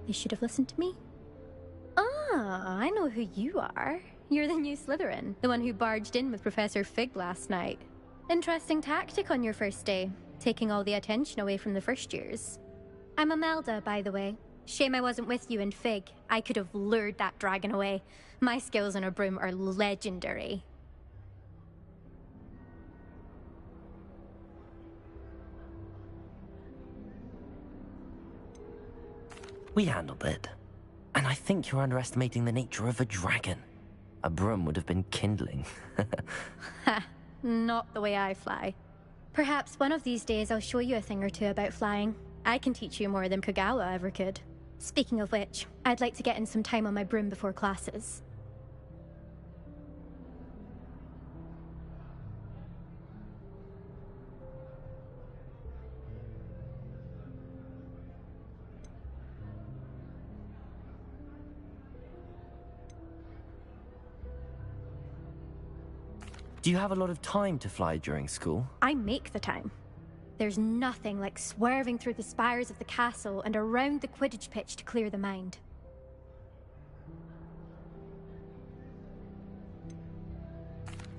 They should have listened to me. Ah, I know who you are. You're the new Slytherin, the one who barged in with Professor Fig last night. Interesting tactic on your first day, taking all the attention away from the first years. I'm Imelda, by the way. Shame I wasn't with you in Fig. I could have lured that dragon away. My skills on a broom are legendary. We handled it. And I think you're underestimating the nature of a dragon. A broom would have been kindling. Ha, not the way I fly. Perhaps one of these days I'll show you a thing or two about flying. I can teach you more than Kagawa ever could. Speaking of which, I'd like to get in some time on my broom before classes. Do you have a lot of time to fly during school? I make the time. There's nothing like swerving through the spires of the castle and around the Quidditch pitch to clear the mind.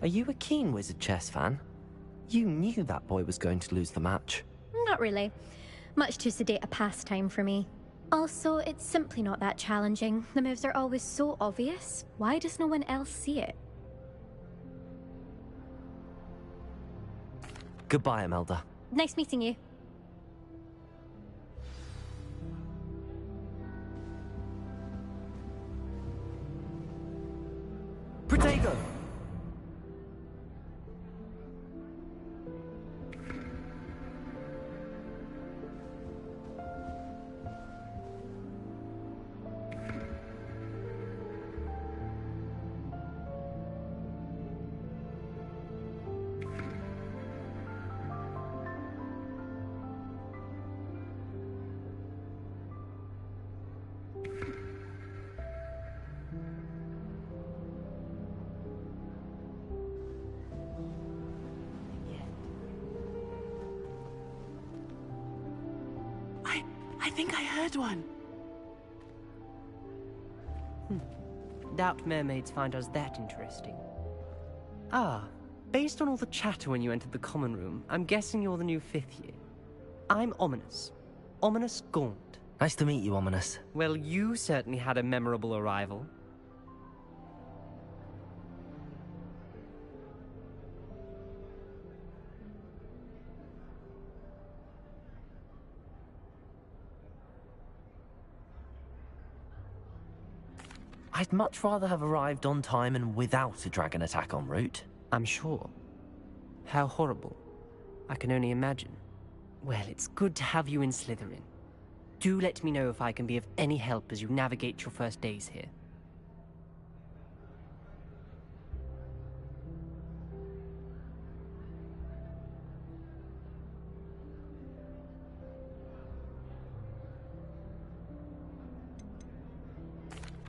Are you a keen Wizard chess fan? You knew that boy was going to lose the match. Not really. Much too sedate a pastime for me. Also, it's simply not that challenging. The moves are always so obvious. Why does no one else see it? Goodbye, Imelda. Nice meeting you. Protego! I think I heard one. Doubt mermaids find us that interesting. Ah, based on all the chatter when you entered the common room, I'm guessing you're the new 5th year. I'm Ominous. Ominous Gaunt. Nice to meet you, Ominous. Well, you certainly had a memorable arrival. I'd much rather have arrived on time and without a dragon attack en route. I'm sure. How horrible. I can only imagine. Well, it's good to have you in Slytherin. Do let me know if I can be of any help as you navigate your first days here.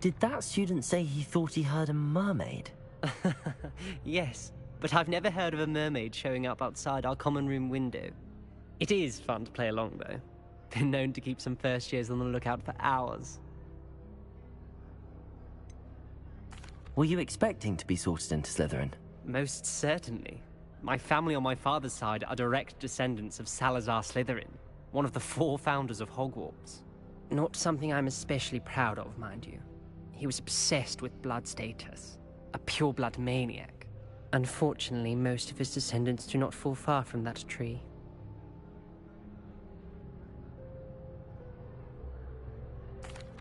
Did that student say he thought he heard a mermaid? Yes, but I've never heard of a mermaid showing up outside our common room window. It is fun to play along, though. Been known to keep some first years on the lookout for hours. Were you expecting to be sorted into Slytherin? Most certainly. My family on my father's side are direct descendants of Salazar Slytherin, one of the 4 founders of Hogwarts. Not something I'm especially proud of, mind you. He was obsessed with blood status, a pure-blood maniac. Unfortunately, most of his descendants do not fall far from that tree.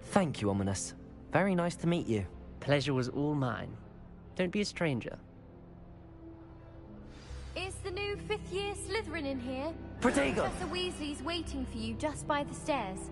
Thank you, Ominous. Very nice to meet you. Pleasure was all mine. Don't be a stranger. Is the new 5th year Slytherin in here? Protego! Professor Weasley's waiting for you just by the stairs.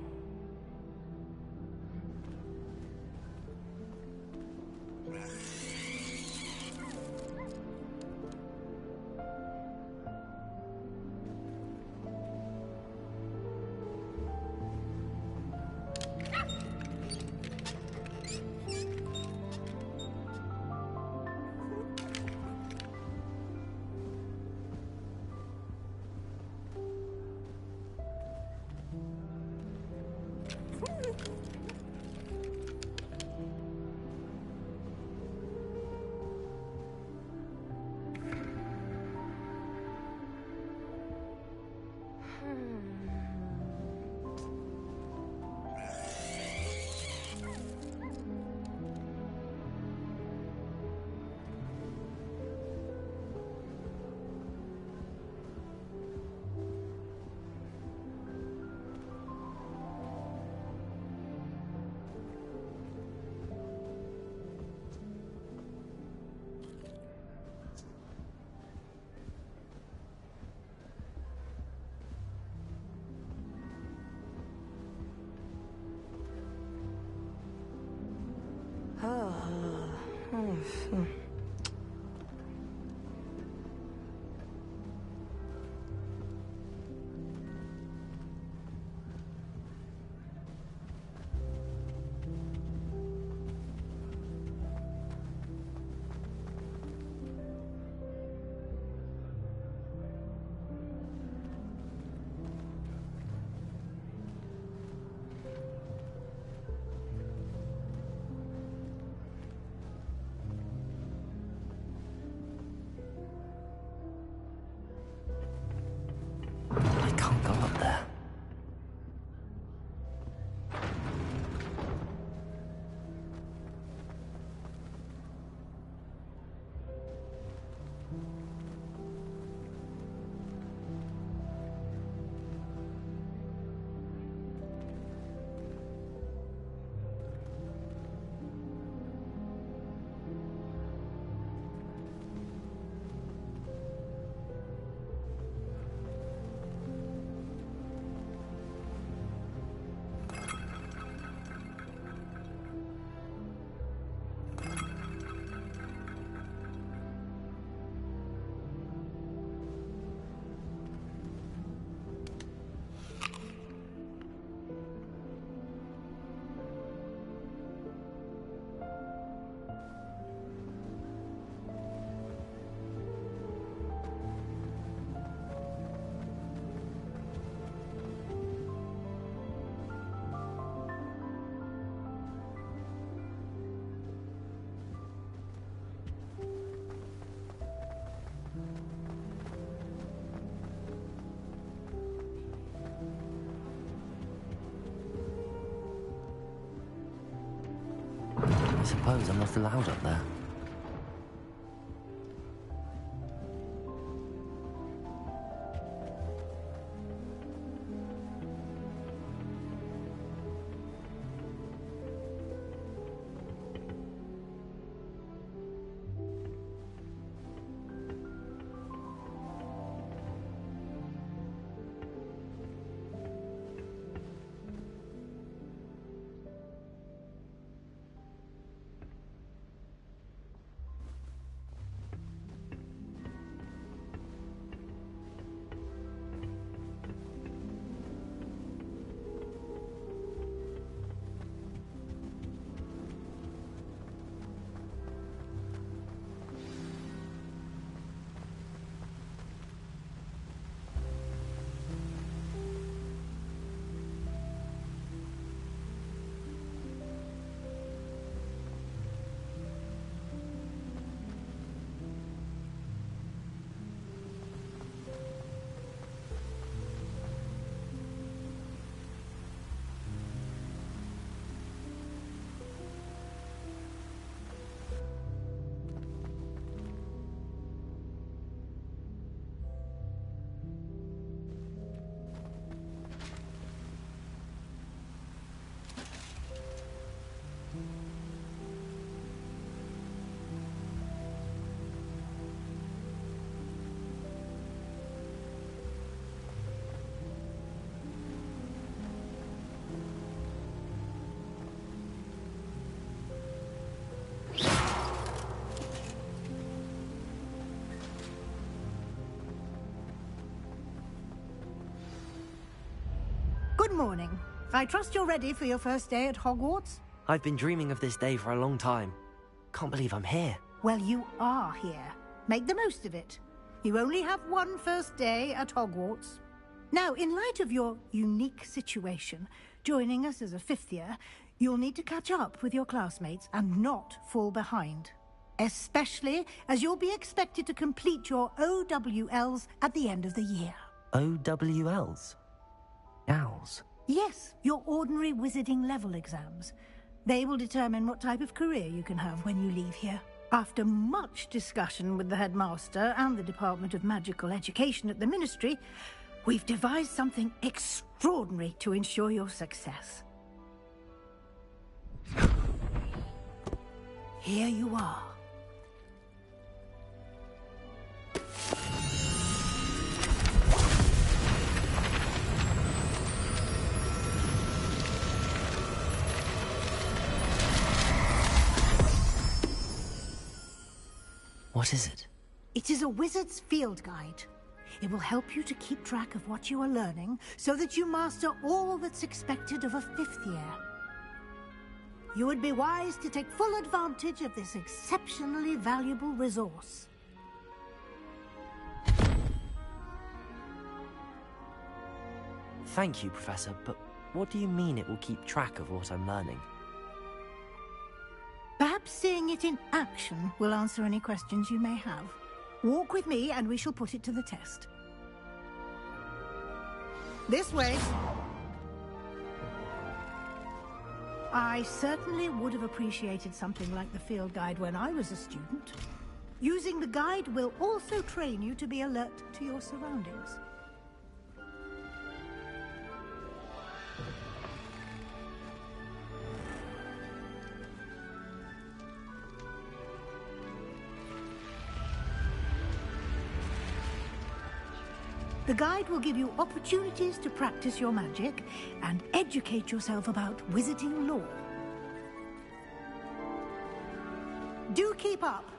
I can't go up there. I suppose I'm not allowed up there. Good morning. I trust you're ready for your first day at Hogwarts? I've been dreaming of this day for a long time. Can't believe I'm here. Well, you are here. Make the most of it. You only have one first day at Hogwarts. Now, in light of your unique situation, joining us as a fifth year, you'll need to catch up with your classmates and not fall behind. Especially as you'll be expected to complete your OWLs at the end of the year. OWLs? Owls? Yes, your ordinary wizarding level exams. They will determine what type of career you can have when you leave here. After much discussion with the headmaster and the Department of Magical Education at the Ministry, we've devised something extraordinary to ensure your success. Here you are. What is it? It is a wizard's field guide. It will help you to keep track of what you are learning so that you master all that's expected of a 5th year. You would be wise to take full advantage of this exceptionally valuable resource. Thank you, Professor, but what do you mean it will keep track of what I'm learning? Perhaps seeing it in action will answer any questions you may have. Walk with me and we shall put it to the test. This way. I certainly would have appreciated something like the field guide when I was a student. Using the guide will also train you to be alert to your surroundings. The guide will give you opportunities to practice your magic and educate yourself about wizarding lore. Do keep up.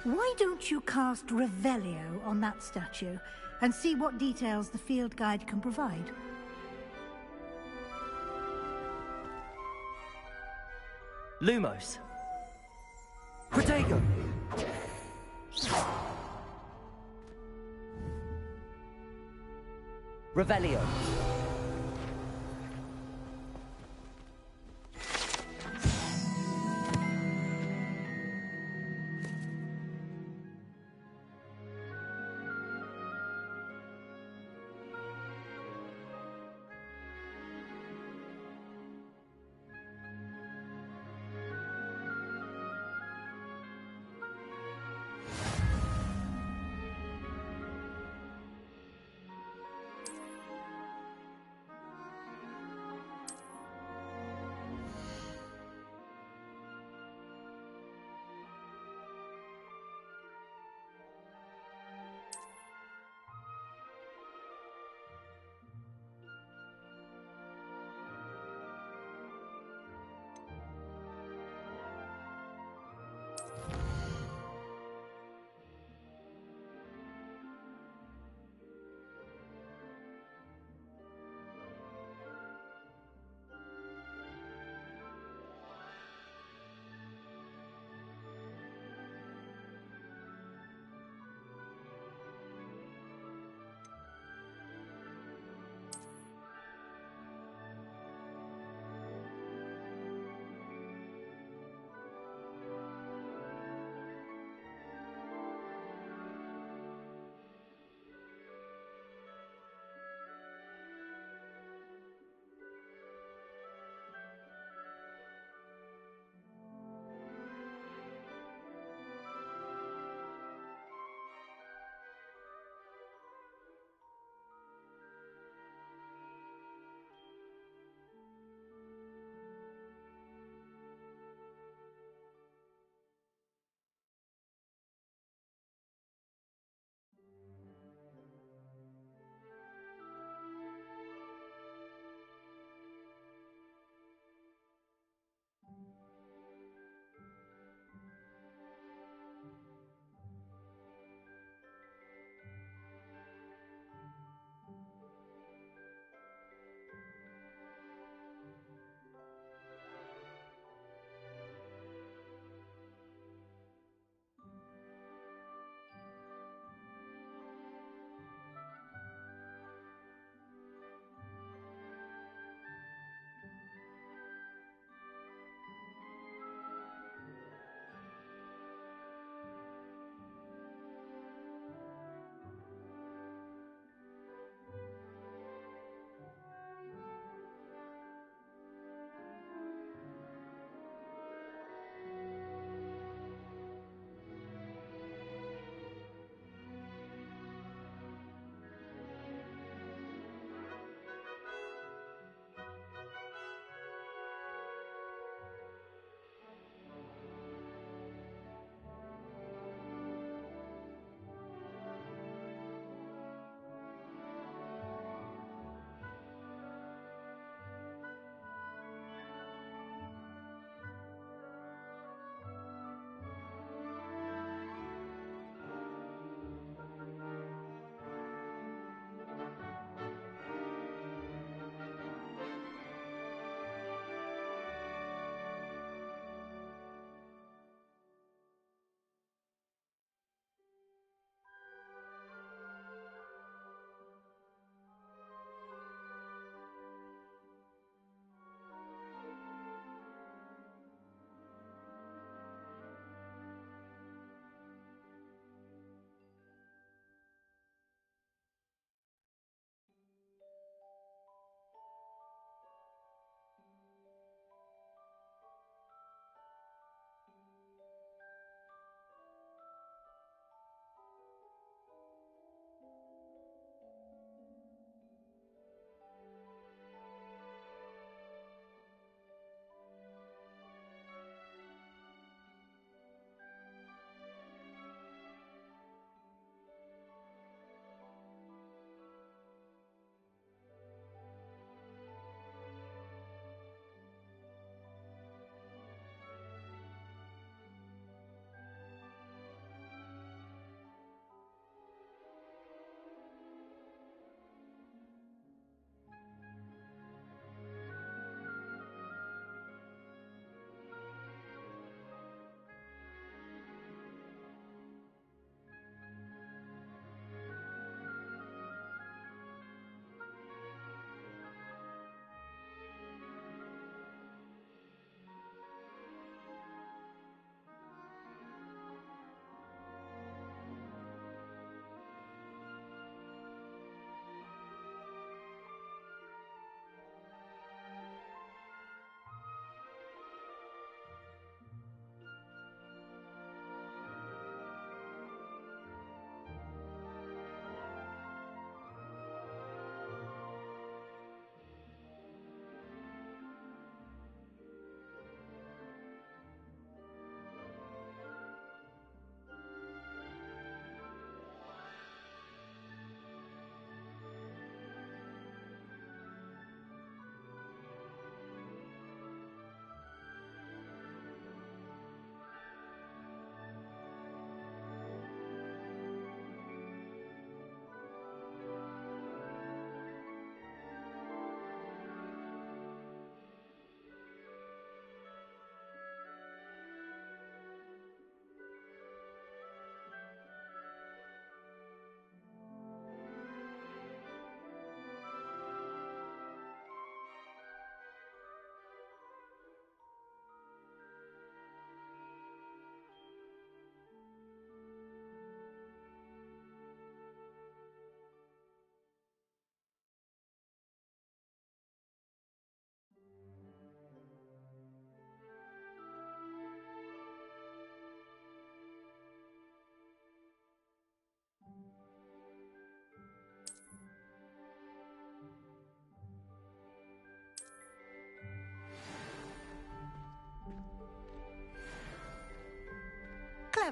Why don't you cast Revelio on that statue and see what details the field guide can provide? Lumos. Protego. Revelio.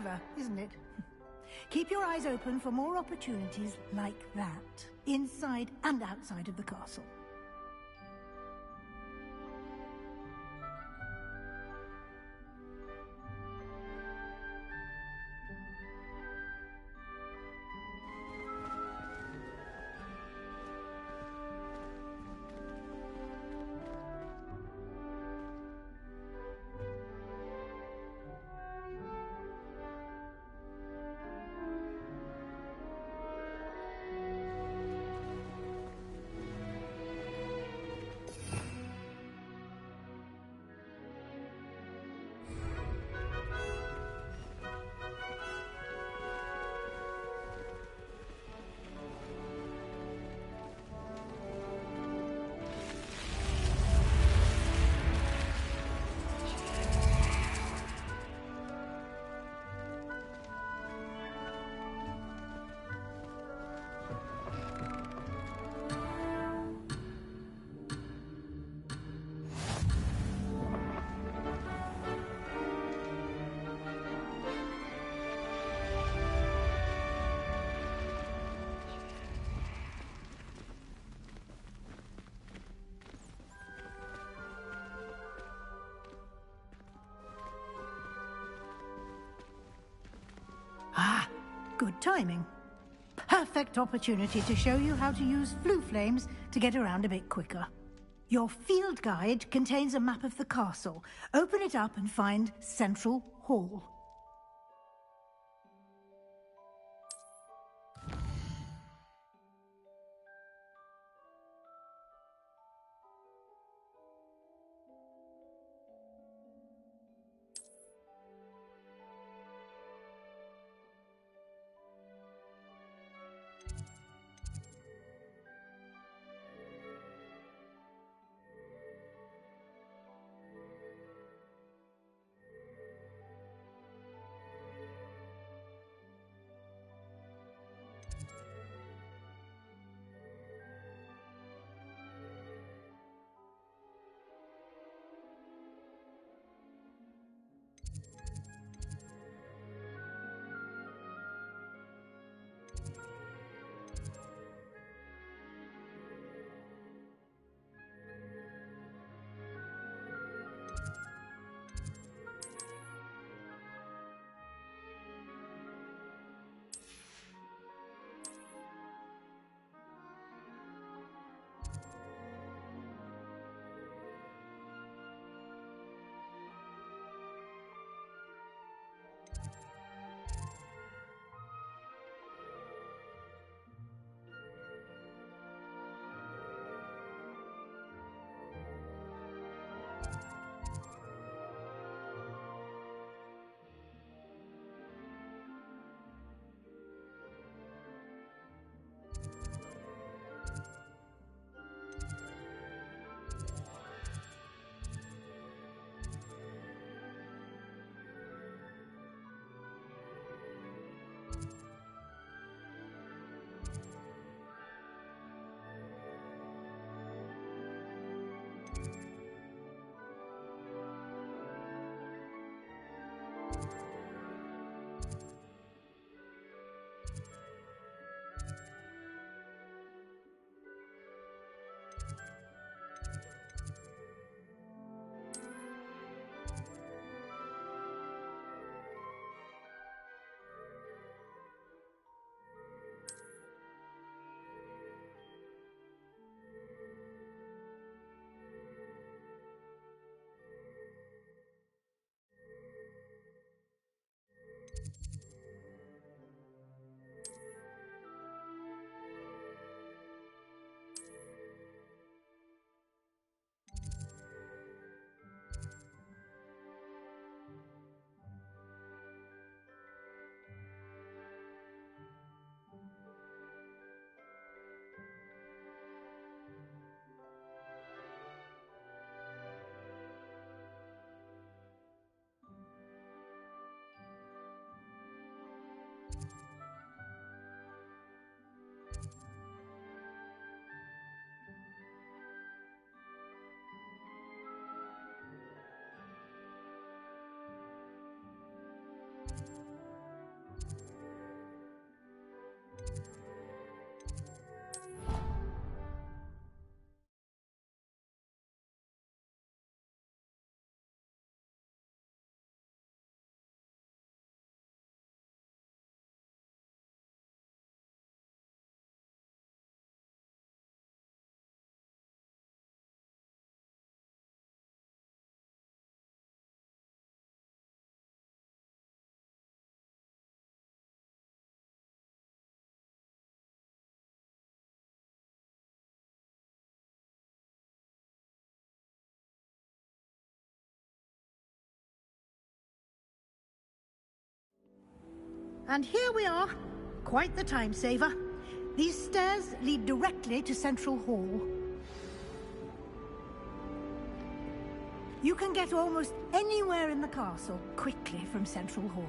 Clever, isn't it? Keep your eyes open for more opportunities like that, inside and outside of the castle. Ah, good timing. Perfect opportunity to show you how to use flue flames to get around a bit quicker. Your field guide contains a map of the castle. Open it up and find Central Hall. And here we are. Quite the time saver. These stairs lead directly to Central Hall. You can get almost anywhere in the castle quickly from Central Hall.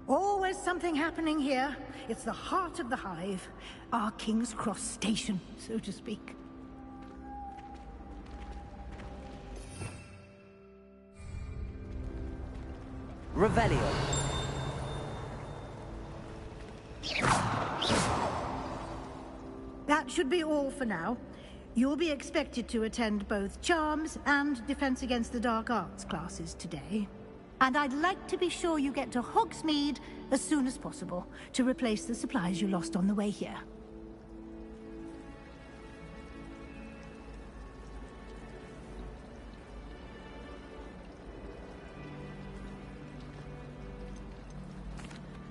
Always something happening here. It's the heart of the hive. Our King's Cross station, so to speak. Revelio. That should be all for now. You'll be expected to attend both Charms and Defense Against the Dark Arts classes today. And I'd like to be sure you get to Hogsmeade as soon as possible to replace the supplies you lost on the way here.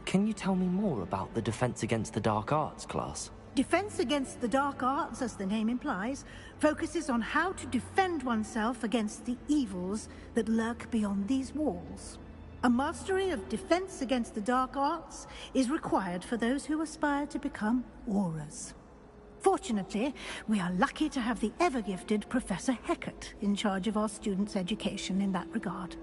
Can you tell me more about the Defense Against the Dark Arts class? Defense Against the Dark Arts, as the name implies, focuses on how to defend oneself against the evils that lurk beyond these walls. A mastery of Defense Against the Dark Arts is required for those who aspire to become Aurors. Fortunately, we are lucky to have the ever-gifted Professor Hecat in charge of our students' education in that regard.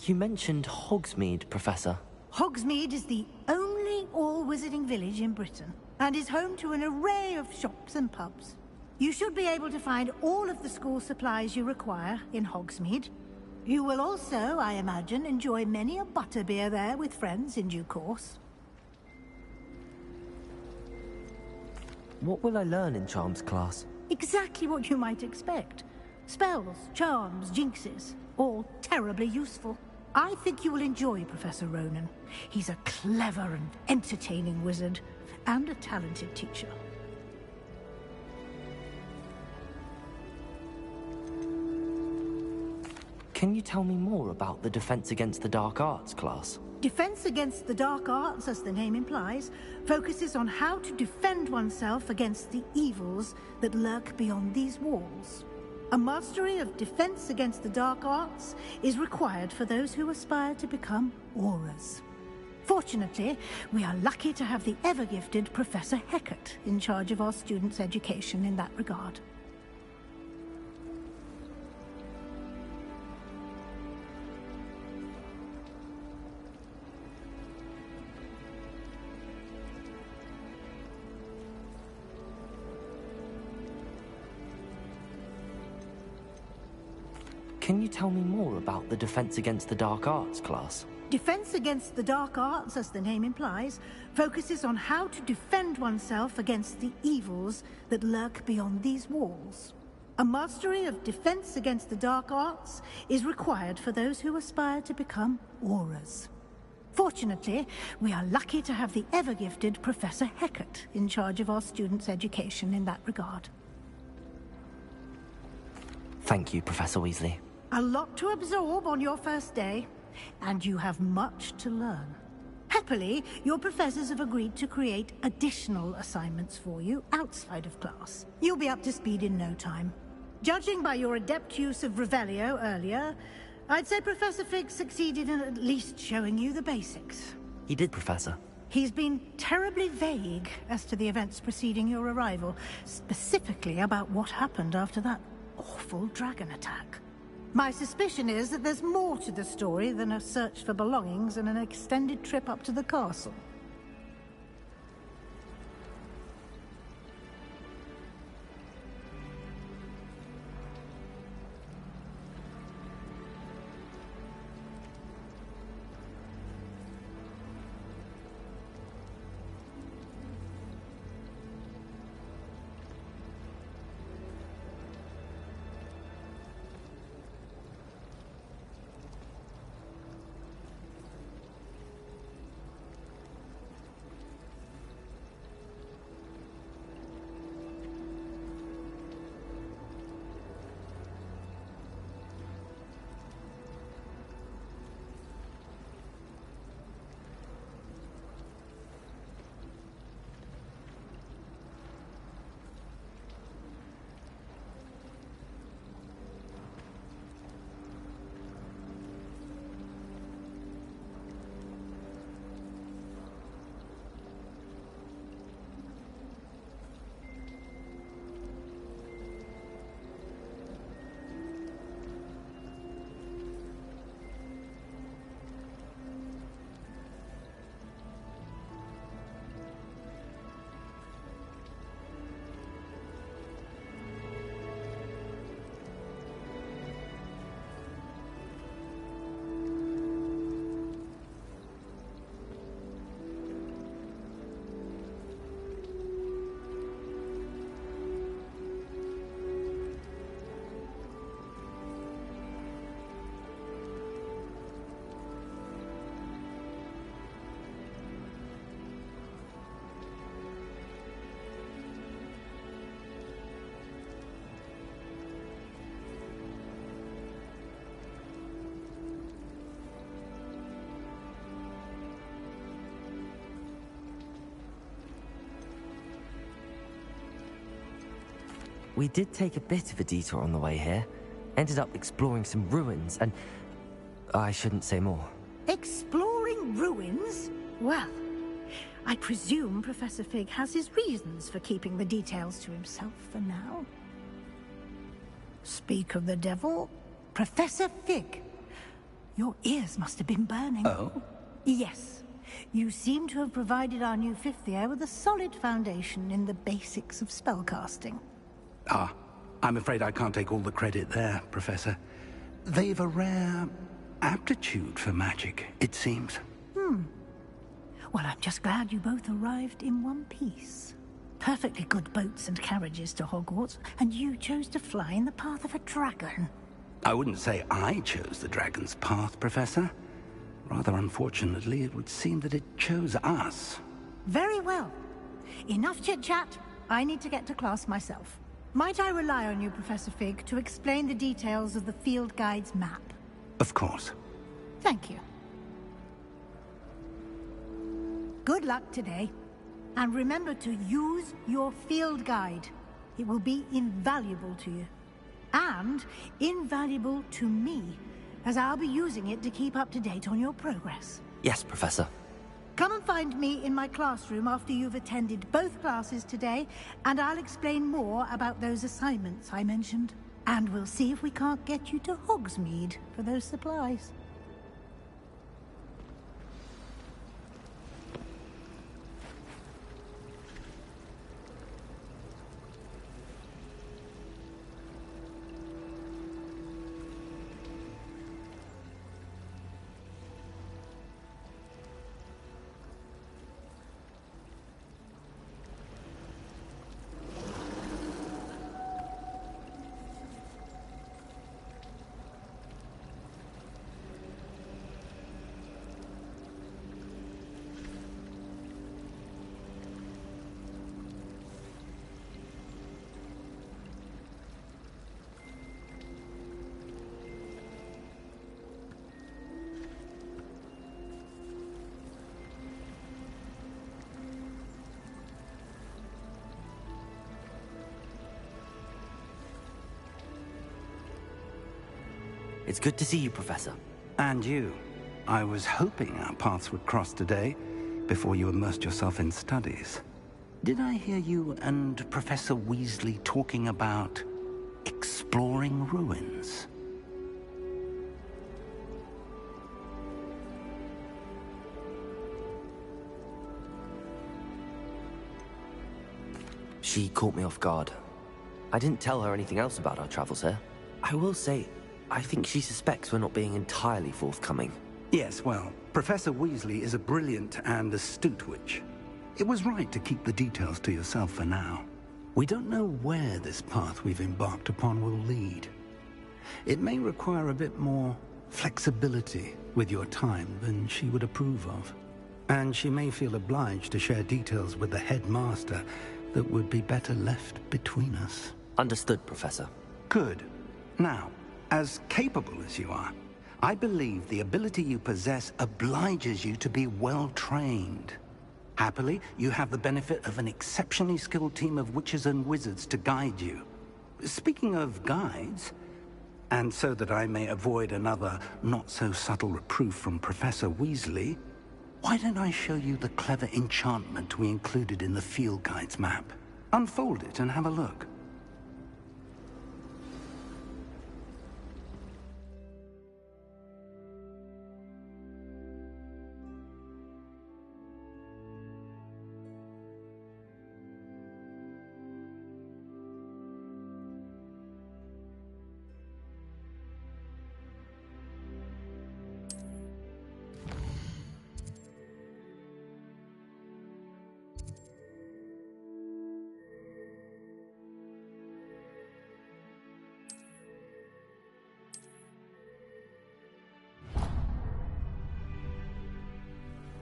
You mentioned Hogsmeade, Professor. Hogsmeade is the only all-wizarding village in Britain, and is home to an array of shops and pubs. You should be able to find all of the school supplies you require in Hogsmeade. You will also, I imagine, enjoy many a butterbeer there with friends in due course. What will I learn in Charms class? Exactly what you might expect. Spells, charms, jinxes, all terribly useful. I think you will enjoy Professor Ronan. He's a clever and entertaining wizard, and a talented teacher. Can you tell me more about the Defense Against the Dark Arts class? Defense Against the Dark Arts, as the name implies, focuses on how to defend oneself against the evils that lurk beyond these walls. A mastery of Defense Against the Dark Arts is required for those who aspire to become Aurors. Fortunately, we are lucky to have the ever-gifted Professor Hecat in charge of our students' education in that regard. Can you tell me more about the Defense Against the Dark Arts class? Defense Against the Dark Arts, as the name implies, focuses on how to defend oneself against the evils that lurk beyond these walls. A mastery of Defense Against the Dark Arts is required for those who aspire to become Aurors. Fortunately, we are lucky to have the ever-gifted Professor Hecat in charge of our students' education in that regard. Thank you, Professor Weasley. A lot to absorb on your first day, and you have much to learn. Happily, your professors have agreed to create additional assignments for you outside of class. You'll be up to speed in no time. Judging by your adept use of Revelio earlier, I'd say Professor Fig succeeded in at least showing you the basics. He did, Professor. He's been terribly vague as to the events preceding your arrival, specifically about what happened after that awful dragon attack. My suspicion is that there's more to the story than a search for belongings and an extended trip up to the castle. we did take a bit of a detour on the way here. Ended up exploring some ruins, and I shouldn't say more. Exploring ruins? Well, I presume Professor Fig has his reasons for keeping the details to himself for now. Speak of the devil, Professor Fig. Your ears must have been burning. Oh? Yes. You seem to have provided our new fifth year with a solid foundation in the basics of spellcasting. Ah, I'm afraid I can't take all the credit there, Professor. They've a rare aptitude for magic, it seems. Well, I'm just glad you both arrived in one piece. Perfectly good boats and carriages to Hogwarts, and you chose to fly in the path of a dragon. I wouldn't say I chose the dragon's path, Professor. Rather unfortunately, it would seem that it chose us. Very well. Enough chit-chat. I need to get to class myself. Might I rely on you, Professor Fig, to explain the details of the field guide's map? Of course. Thank you. Good luck today. And remember to use your field guide. It will be invaluable to you. And invaluable to me, as I'll be using it to keep up to date on your progress. Yes, Professor. Come and find me in my classroom after you've attended both classes today, and I'll explain more about those assignments I mentioned. And we'll see if we can't get you to Hogsmeade for those supplies. It's good to see you, Professor. And you. I was hoping our paths would cross today, before you immersed yourself in studies. Did I hear you and Professor Weasley talking about exploring ruins? She caught me off guard. I didn't tell her anything else about our travels here. I will say, I think she suspects we're not being entirely forthcoming. Yes, well, Professor Weasley is a brilliant and astute witch. It was right to keep the details to yourself for now. We don't know where this path we've embarked upon will lead. It may require a bit more flexibility with your time than she would approve of. And she may feel obliged to share details with the headmaster that would be better left between us. Understood, Professor. Good. Now, as capable as you are, I believe the ability you possess obliges you to be well trained. Happily, you have the benefit of an exceptionally skilled team of witches and wizards to guide you. Speaking of guides, and so that I may avoid another not-so-subtle reproof from Professor Weasley, why don't I show you the clever enchantment we included in the field guide's map? Unfold it and have a look.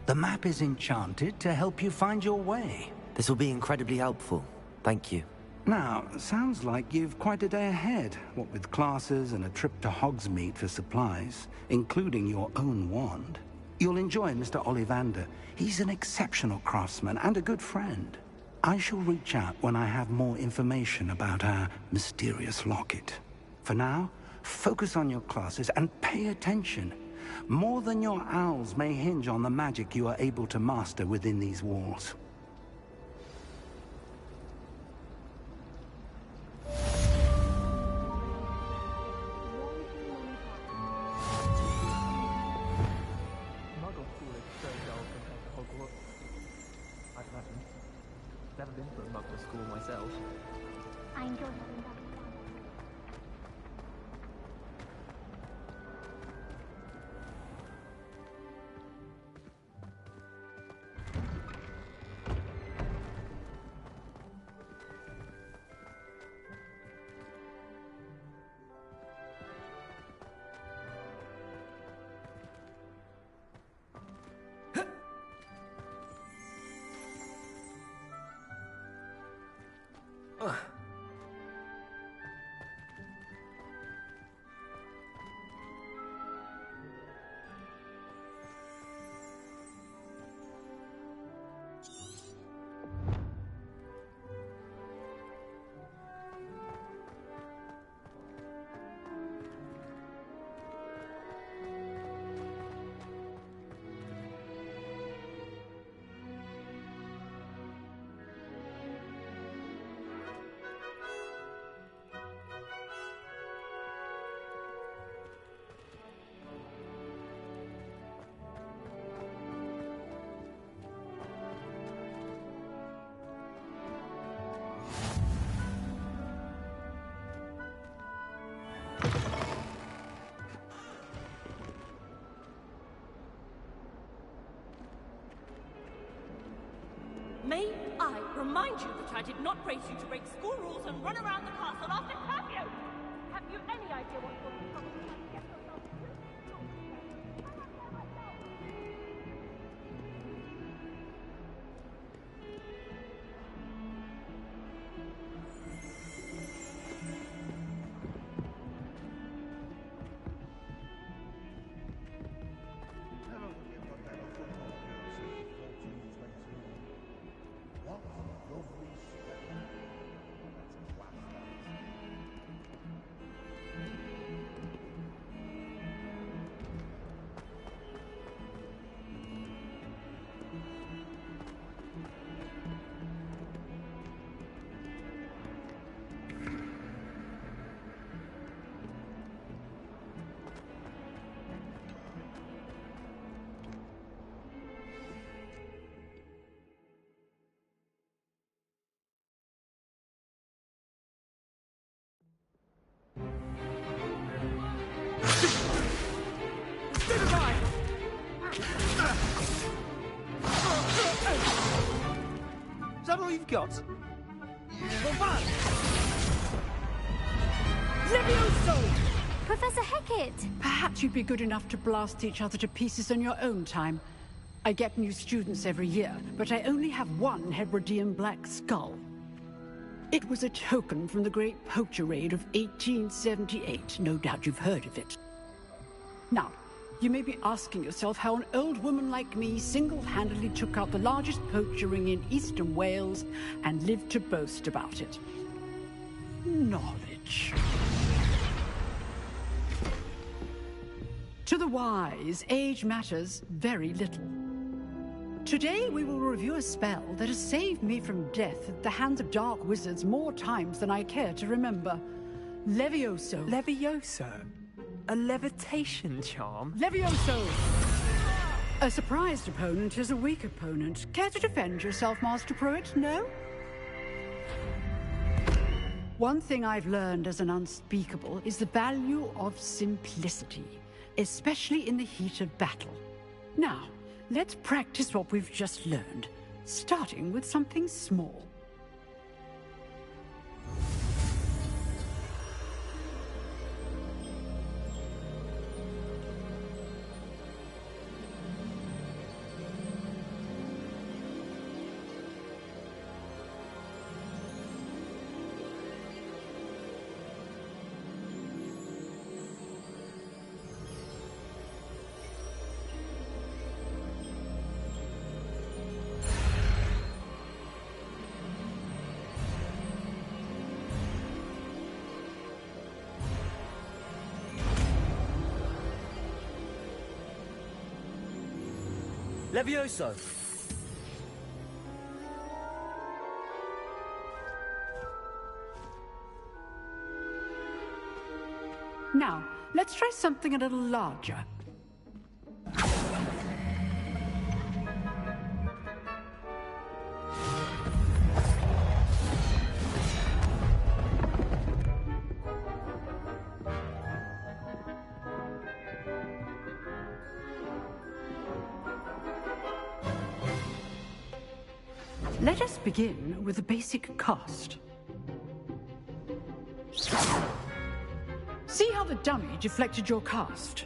The map is enchanted to help you find your way. This will be incredibly helpful. Thank you. Now, sounds like you've quite a day ahead, what with classes and a trip to Hogsmeade for supplies, including your own wand. You'll enjoy Mr. Ollivander. He's an exceptional craftsman and a good friend. I shall reach out when I have more information about our mysterious locket. For now, focus on your classes and pay attention. More than your owls may hinge on the magic you are able to master within these walls. Muggle school is so dull compared to Hogwarts. I'd imagine. Never been to a Muggle school myself. I enjoy having that. May I remind you that I did not raise you to break school rules and run around the castle after curfew? Have you any idea what you're probably trying to get yourself into? Is that all you've got? Levioso! Professor Hecat! Perhaps you'd be good enough to blast each other to pieces on your own time. I get new students every year, but I only have one Hebridean black skull. It was a token from the Great Poacher Raid of 1878. No doubt you've heard of it. Now, you may be asking yourself how an old woman like me single-handedly took out the largest poacher ring in eastern Wales and lived to boast about it. Knowledge. To the wise, age matters very little. Today we will review a spell that has saved me from death at the hands of dark wizards more times than I care to remember. Levioso. Levioso? A levitation charm? Levioso! A surprised opponent is a weak opponent. Care to defend yourself, Master Pruitt? No? One thing I've learned as an unspeakable is the value of simplicity, especially in the heat of battle. Now, let's practice what we've just learned, starting with something small. Levioso! Now, let's try something a little larger. Let us begin with the basic cast. See how the dummy deflected your cast?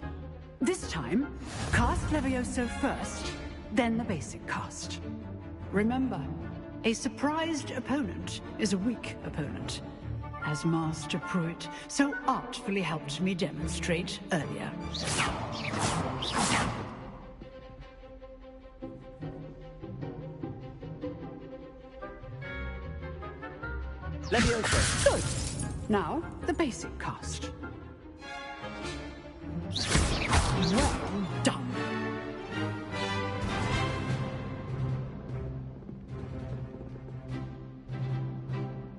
This time, cast Levioso first, then the basic cast. Remember, a surprised opponent is a weak opponent, as Master Pruitt so artfully helped me demonstrate earlier. Levioso! Good. Now, the basic cast. Well done.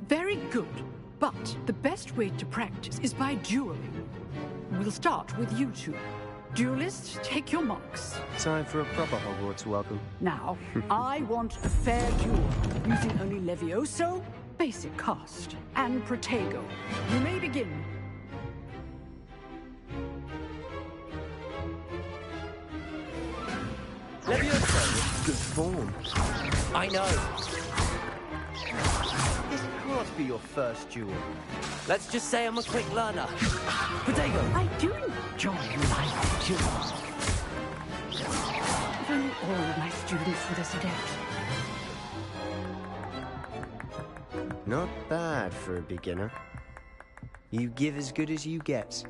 Very good, but the best way to practice is by dueling. We'll start with you two. Duelists, take your marks. Time for a proper Hogwarts welcome. Now, I want a fair duel, using only Levioso, basic cast, and Protego. You may begin. Levioso! Good form. I know. This can't be your first duel. Let's just say I'm a quick learner. Protego! I do enjoy life duels. If only all of my students were this adept. Not bad for a beginner. You give as good as you get.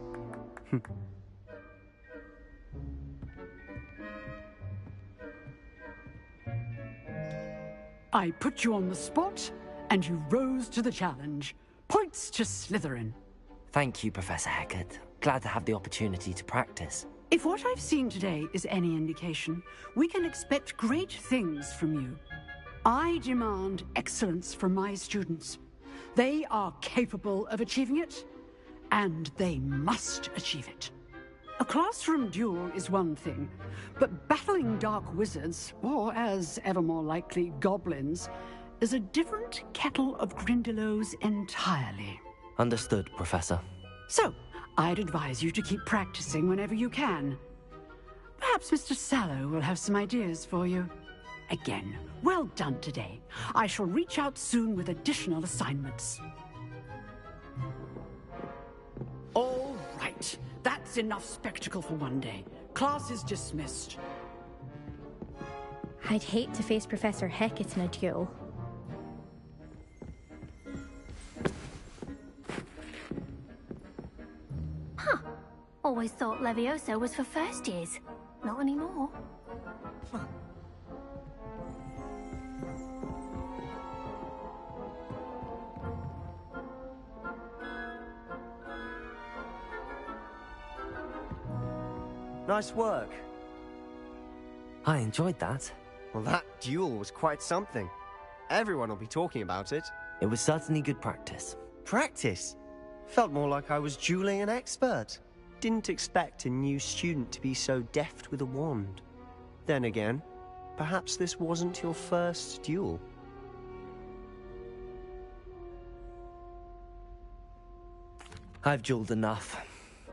I put you on the spot, and you rose to the challenge. Points to Slytherin. Thank you, Professor Hecat. Glad to have the opportunity to practice. If what I've seen today is any indication, we can expect great things from you. I demand excellence from my students. They are capable of achieving it, and they must achieve it. A classroom duel is one thing, but battling dark wizards, or as ever more likely, goblins, is a different kettle of Grindylows entirely. Understood, Professor. So, I'd advise you to keep practicing whenever you can. Perhaps Mr. Sallow will have some ideas for you. Again, well done today. I shall reach out soon with additional assignments. All right. That's enough spectacle for one day. Class is dismissed. I'd hate to face Professor Hecat in a duel. Huh. Always thought Levioso was for first years. Not anymore. Nice work. I enjoyed that. Well, that duel was quite something. Everyone will be talking about it. It was certainly good practice. Practice? Felt more like I was dueling an expert. Didn't expect a new student to be so deft with a wand. Then again, perhaps this wasn't your first duel. I've dueled enough.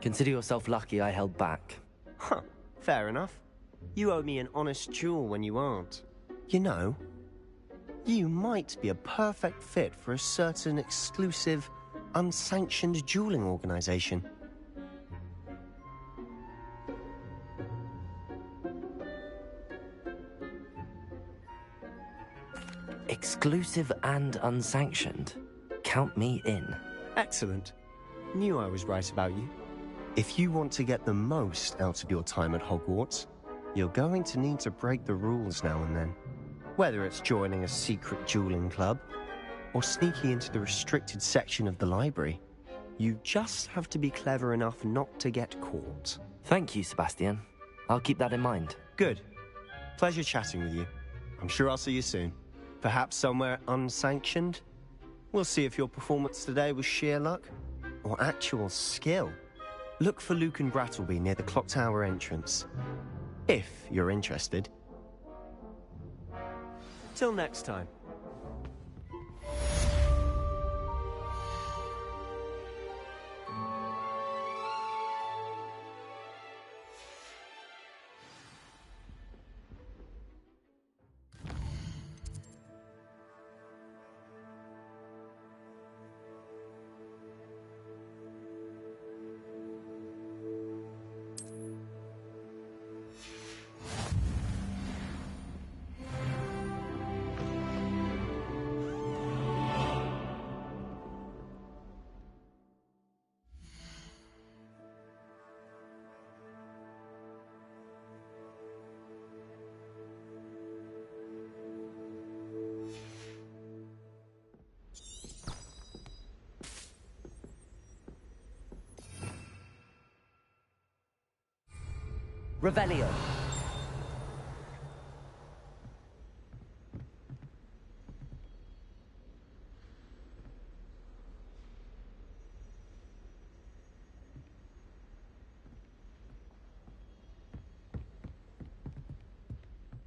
Consider yourself lucky I held back. Huh, fair enough. You owe me an honest duel when you aren't. You know, you might be a perfect fit for a certain exclusive, unsanctioned dueling organization. Exclusive and unsanctioned? Count me in. Excellent. Knew I was right about you. If you want to get the most out of your time at Hogwarts, you're going to need to break the rules now and then. Whether it's joining a secret dueling club, or sneaking into the restricted section of the library, you just have to be clever enough not to get caught. Thank you, Sebastian. I'll keep that in mind. Good. Pleasure chatting with you. I'm sure I'll see you soon. Perhaps somewhere unsanctioned? We'll see if your performance today was sheer luck or actual skill. Look for Luke and Brattleby near the clock tower entrance. If you're interested. Till next time. Revelio.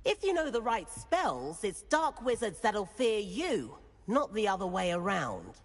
If you know the right spells, it's dark wizards that'll fear you, not the other way around.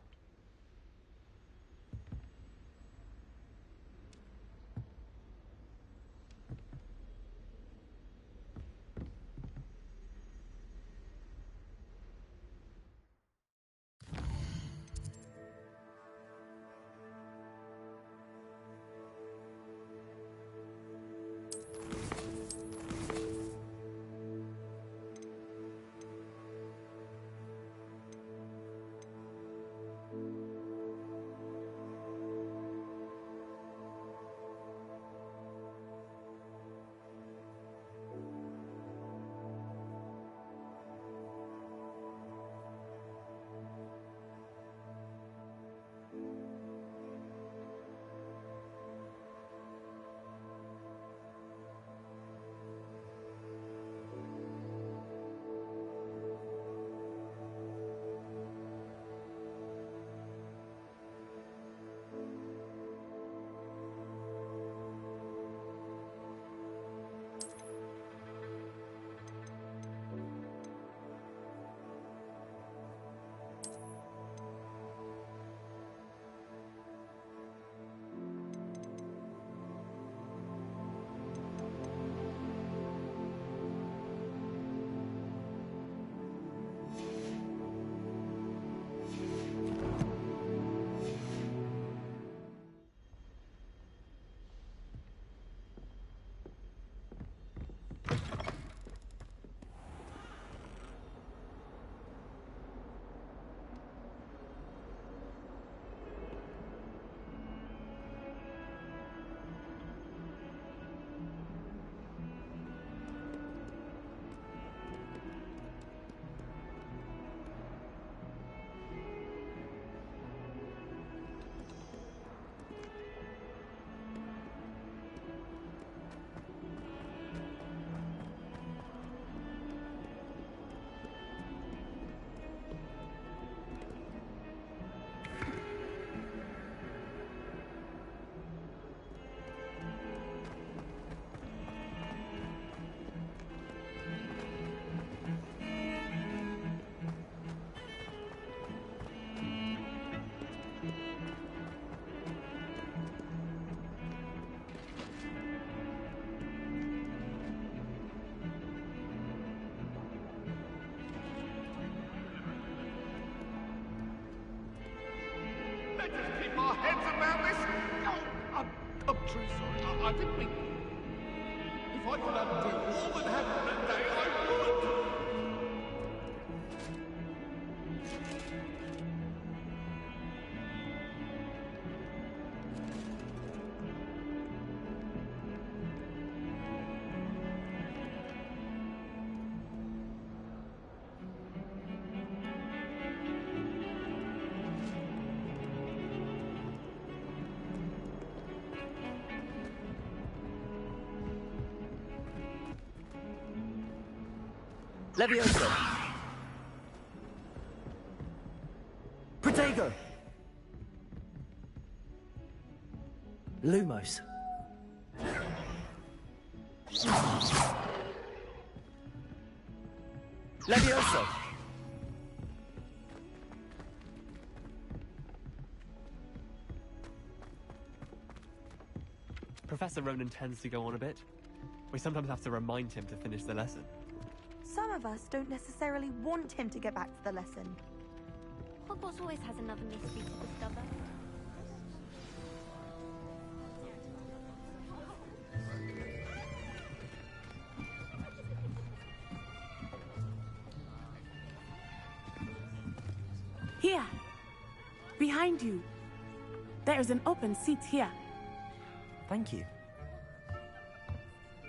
Let's just keep our heads about this. Oh, I'm truly sorry. I didn't mean... If I could undo all that happened that day, I would. Levioso! Protego! Lumos. Levioso! Professor Ronan tends to go on a bit. We sometimes have to remind him to finish the lesson. Some of us don't necessarily want him to get back to the lesson. Hogwarts always has another mystery to discover. Here. Behind you. There is an open seat here. Thank you.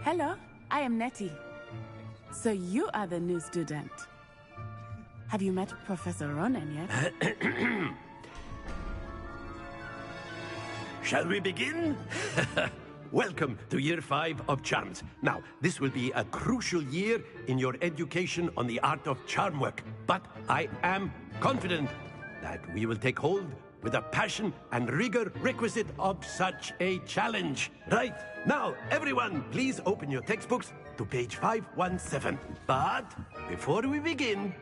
Hello, I am Nettie. So you are the new student. Have you met Professor Ronan yet? Shall we begin? Welcome to Year 5 of Charms. Now, this will be a crucial year in your education on the art of charm work. But I am confident that we will take hold with the passion and rigor requisite of such a challenge. Right, now, everyone, please open your textbooks to page 517. But before we begin,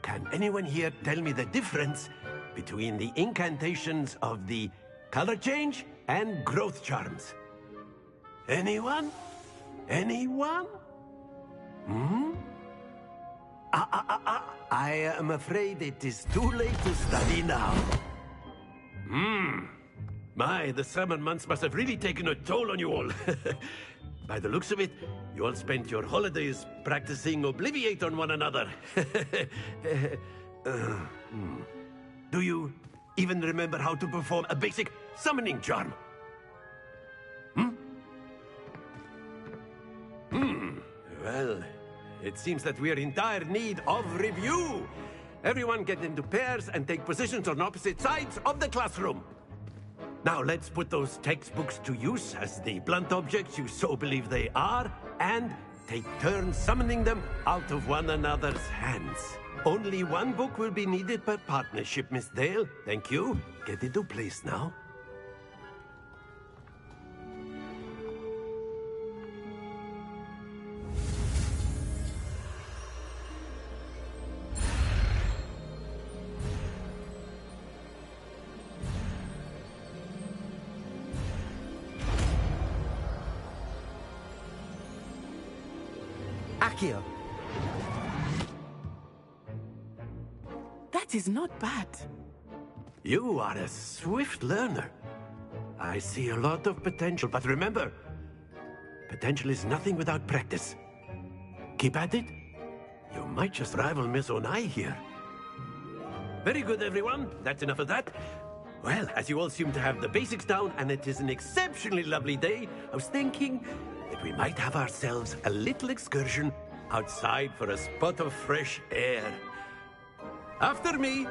can anyone here tell me the difference between the incantations of the color change and growth charms? Anyone? Anyone? I am afraid it is too late to study now. My, the summer months must have really taken a toll on you all. By the looks of it, you all spent your holidays practicing Obliviate on one another. Do you even remember how to perform a basic summoning charm? Well, it seems that we are in dire need of review. Everyone get into pairs and take positions on opposite sides of the classroom. Now let's put those textbooks to use as the blunt objects you so believe they are, and take turns summoning them out of one another's hands. Only one book will be needed per partnership, Miss Dale. Thank you. Get into place now. Accio. That is not bad. You are a swift learner. I see a lot of potential, but remember, potential is nothing without practice. Keep at it. You might just rival Miss Onai here. Very good, everyone. That's enough of that. Well, as you all seem to have the basics down, and it is an exceptionally lovely day, I was thinking that we might have ourselves a little excursion outside for a spot of fresh air. After me.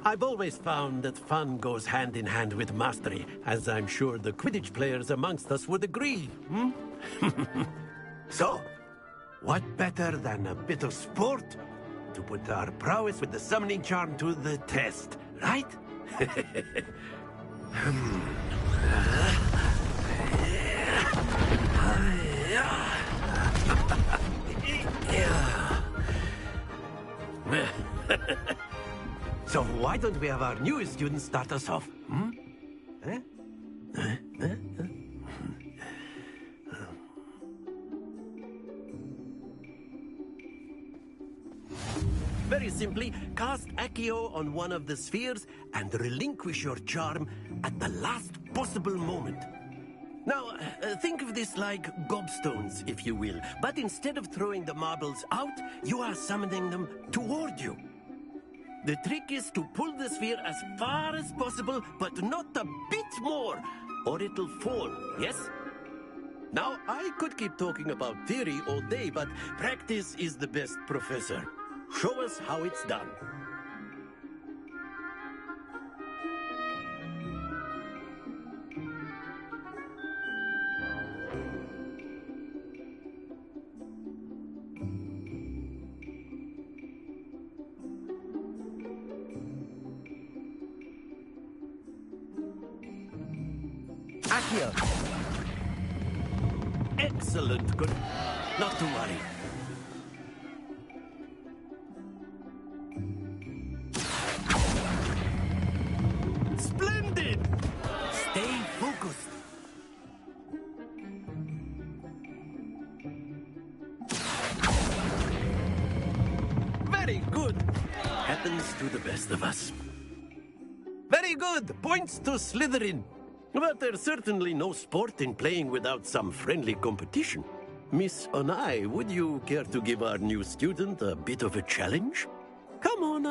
I've always found that fun goes hand in hand with mastery, as I'm sure the Quidditch players amongst us would agree. So, what better than a bit of sport to put our prowess with the summoning charm to the test, right? So why don't we have our newest student start us off? Very simply, cast Accio on one of the spheres and relinquish your charm at the last possible moment. Now, think of this like gobstones, if you will. But instead of throwing the marbles out, you are summoning them toward you. The trick is to pull the sphere as far as possible, but not a bit more, or it'll fall, yes? Now, I could keep talking about theory all day, but practice is the best professor. Show us how it's done. Accio! Excellent. Good. Not to worry. Splendid! Stay focused. Very good. Happens to the best of us. Very good. Points to Slytherin. But there's certainly no sport in playing without some friendly competition. Miss Onai, would you care to give our new student a bit of a challenge? Come on,